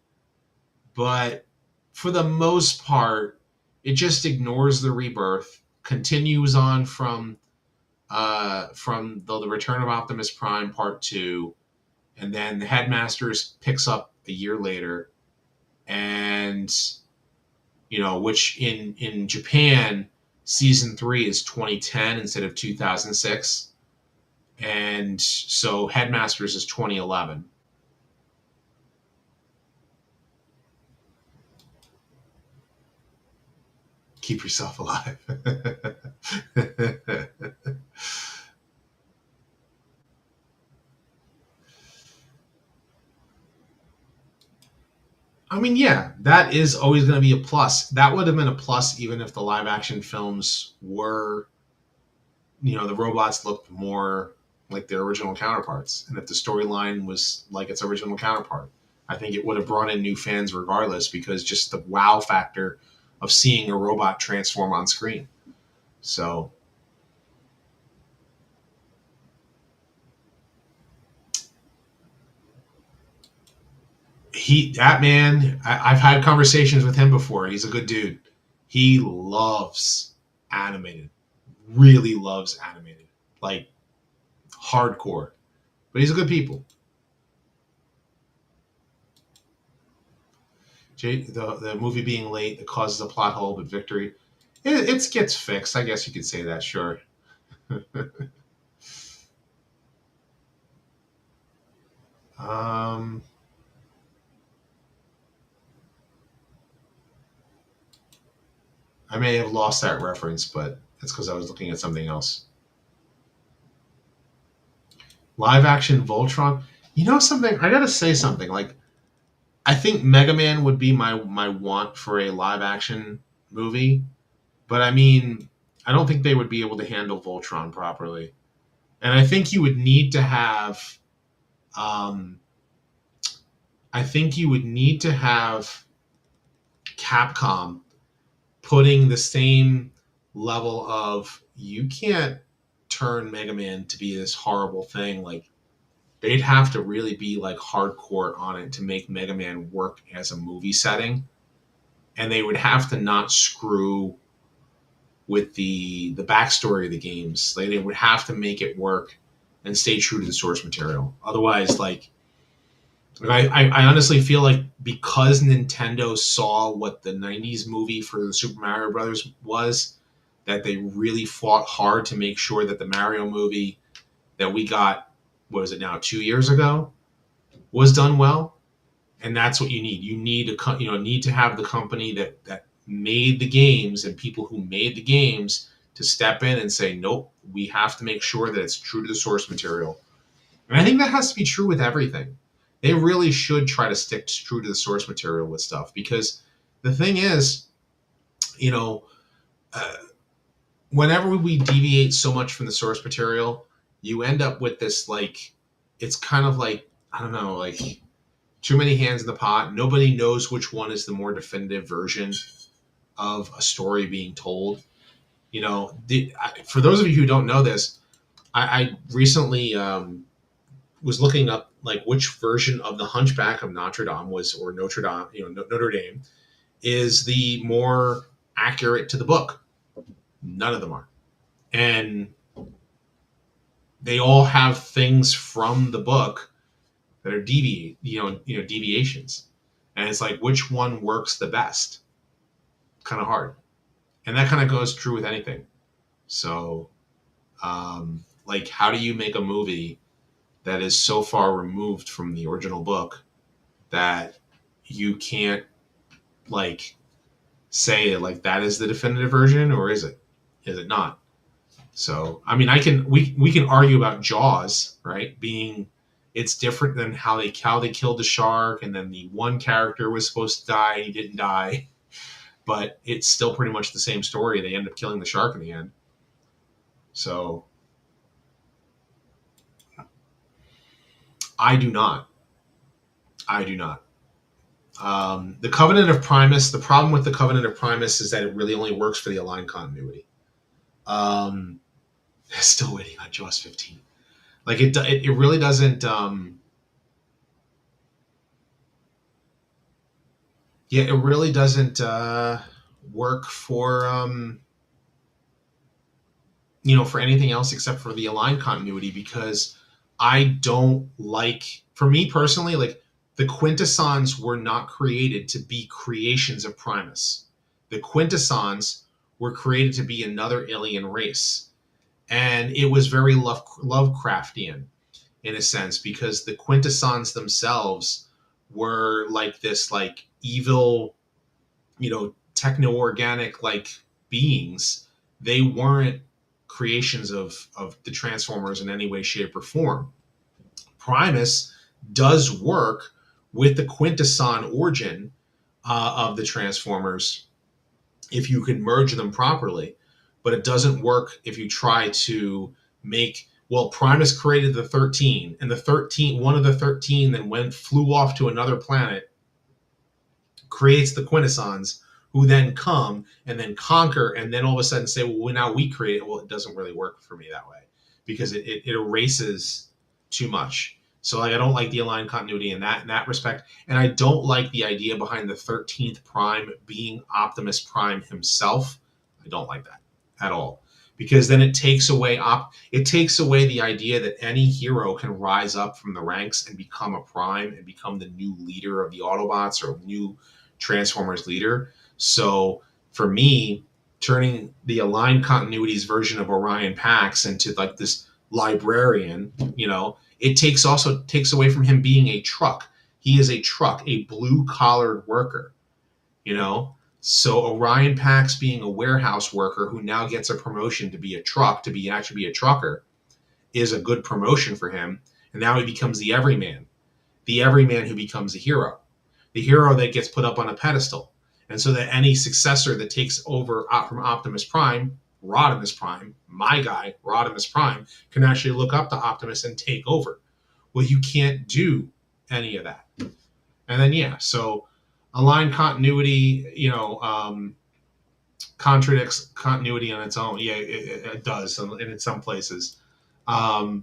but for the most part, it just ignores the rebirth, continues on from the Return of Optimus Prime Part 2, and then the Headmasters picks up a year later, and which in Japan, season 3 is 2010 instead of 2006, and so Headmasters is 2011. Keep yourself alive. I mean, yeah, that is always going to be a plus. That would have been a plus even if the live action films were, the robots looked more like their original counterparts. And if the storyline was like its original counterpart, I think it would have brought in new fans regardless, because just the wow factor of seeing a robot transform on screen. So that man, I've had conversations with him before. He's a good dude. He loves animated, really loves animated, like hardcore. But he's a good people. The movie being late that causes a plot hole, but victory, it gets fixed. I guess you could say that, sure. um, I may have lost that reference, but it's because I was looking at something else. Live action Voltron. You know something? I gotta say something. Like, I think Mega Man would be my want for a live action movie, but I mean, I don't think they would be able to handle Voltron properly, and I think you would need to have, um, I think you would need to have Capcom putting the same level of, you can't turn Mega Man to be this horrible thing. Like, they'd have to really be like hardcore on it to make Mega Man work as a movie setting, and they would have to not screw with the backstory of the games. Like, they would have to make it work and stay true to the source material. Otherwise, like, I honestly feel like because Nintendo saw what the '90s movie for the Super Mario Brothers was, that they really fought hard to make sure that the Mario movie that we got, what was it now, 2 years ago, was done well. And that's what you need. You need need to have the company that made the games and people who made the games to step in and say, nope, we have to make sure that it's true to the source material. And I think that has to be true with everything. They really should try to stick true to the source material with stuff, because the thing is, you know, uh, whenever we deviate so much from the source material, you end up with this, like, it's kind of like, I don't know, like too many hands in the pot. Nobody knows which one is the more definitive version of a story being told. For those of you who don't know this, I recently was looking up like which version of the Hunchback of Notre Dame was, or Notre Dame, Notre Dame, is the more accurate to the book. None of them are, and they all have things from the book that are deviations, and it's like, which one works the best? Kind of hard, and that kind of goes true with anything. So, like, how do you make a movie that is so far removed from the original book that you can't, like, say like that is the definitive version, or is it not? So I mean, we can argue about Jaws, right, being, it's different than how they killed the shark, and then the one character was supposed to die and he didn't die, but it's still pretty much the same story. They end up killing the shark in the end. So I do not. I do not. The Covenant of Primus, the problem with the Covenant of Primus is that it really only works for the aligned continuity. Still waiting on Jaws 15. Like it really doesn't. Yeah, it really doesn't work for for anything else except for the aligned continuity, because I don't like, for me personally, like the Quintessons were not created to be creations of Primus. The Quintessons were created to be another alien race. And it was very Lovecraftian in a sense, because the Quintessons themselves were like this like evil, techno-organic like beings. They weren't creations of the Transformers in any way, shape, or form. Primus does work with the Quintesson origin of the Transformers if you can merge them properly, but it doesn't work if you try to make. Well, Primus created the 13, and one of the 13 then flew off to another planet, creates the Quintessons, who then come and then conquer, and then all of a sudden say, well, now we create it. Well, it doesn't really work for me that way, because it erases too much. So like, I don't like the aligned continuity in that respect, and I don't like the idea behind the 13th Prime being Optimus Prime himself. I don't like that at all, because then it takes away the idea that any hero can rise up from the ranks and become a Prime and become the new leader of the Autobots or new Transformers leader. So for me, turning the aligned continuity's version of Orion Pax into like this librarian, it takes away from him being a truck. He is a truck, a blue-collared worker, So Orion Pax being a warehouse worker who now gets a promotion to be a truck, actually be a trucker, is a good promotion for him. And now he becomes the everyman who becomes a hero, the hero that gets put up on a pedestal. And so that any successor that takes over from Optimus Prime, Rodimus Prime, my guy, Rodimus Prime, can actually look up to Optimus and take over. Well, you can't do any of that. And then, so aligned continuity, contradicts continuity on its own. Yeah, it does in some places. The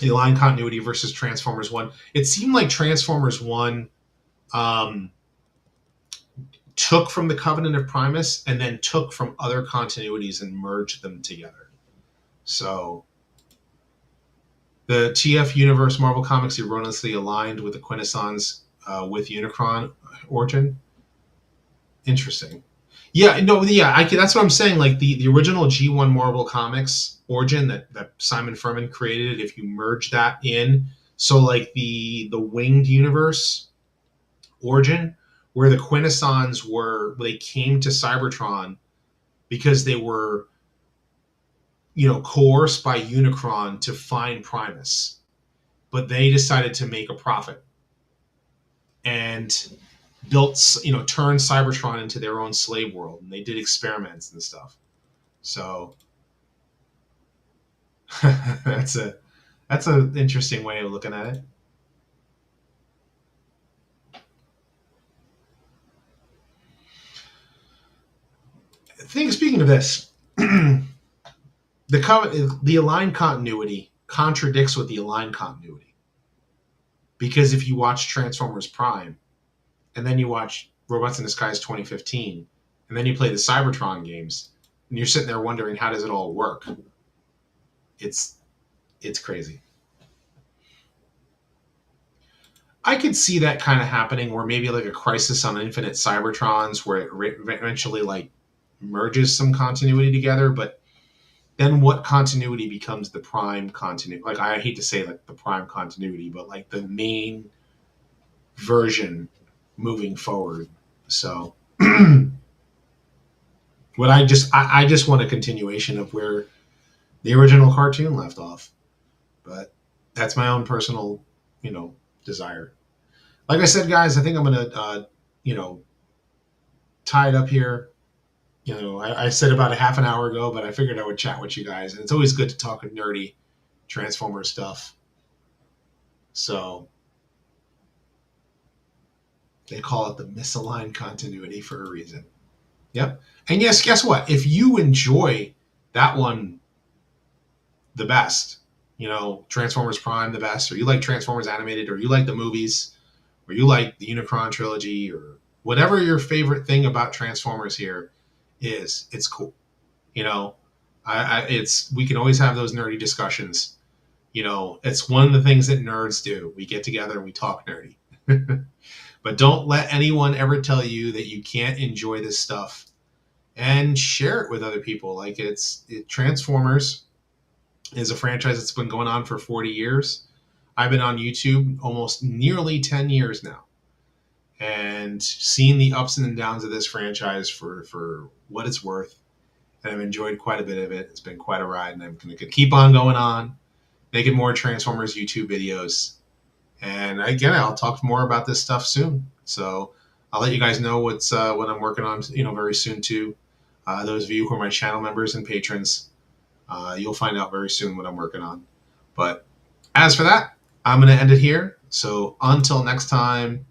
aligned continuity versus Transformers 1. It seemed like Transformers 1 took from the Covenant of Primus and then took from other continuities and merged them together. So the TF Universe Marvel Comics erroneously aligned with the Quintessons with Unicron origin. Interesting. Yeah, that's what I'm saying. Like the original G1 Marvel Comics origin that Simon Furman created, if you merge that in, so like the Winged Universe origin, where the Quintessons they came to Cybertron because they were, coerced by Unicron to find Primus, but they decided to make a profit and turned Cybertron into their own slave world, and they did experiments and stuff. So that's an interesting way of looking at it. Speaking of this, the aligned continuity contradicts with the aligned continuity, because if you watch Transformers Prime, and then you watch Robots in Disguise 2015, and then you play the Cybertron games, and you're sitting there wondering, how does it all work? It's crazy. I could see that kind of happening, where maybe like a Crisis on Infinite Cybertrons, where it eventually like merges some continuity together, but then what continuity becomes the Prime continuity? Like, I hate to say like the Prime continuity, but like the main version moving forward. So what I just want a continuation of where the original cartoon left off, but that's my own personal desire. Like I said, guys, I think I'm gonna tie it up here. I said about a half an hour ago, but I figured I would chat with you guys, and it's always good to talk nerdy Transformers stuff. So They call it the misaligned continuity for a reason. Yep. And yes, guess what? If you enjoy that one the best, you know, Transformers Prime the best, or you like Transformers Animated, or you like the movies, or you like the Unicron trilogy, or whatever your favorite thing about Transformers here is, it's cool. You know, it's we can always have those nerdy discussions. You know, it's one of the things that nerds do. We get together and we talk nerdy. But don't let anyone ever tell you that you can't enjoy this stuff and share it with other people. Like Transformers is a franchise that's been going on for 40 years. I've been on YouTube almost nearly 10 years now, and seen the ups and downs of this franchise for what it's worth. And I've enjoyed quite a bit of it. It's been quite a ride, and I'm going to keep on going on, making more Transformers YouTube videos. And again, I'll talk more about this stuff soon. So I'll let you guys know what I'm working on, you know, very soon too. Those of you who are my channel members and patrons, you'll find out very soon what I'm working on. But as for that, I'm going to end it here. So until next time,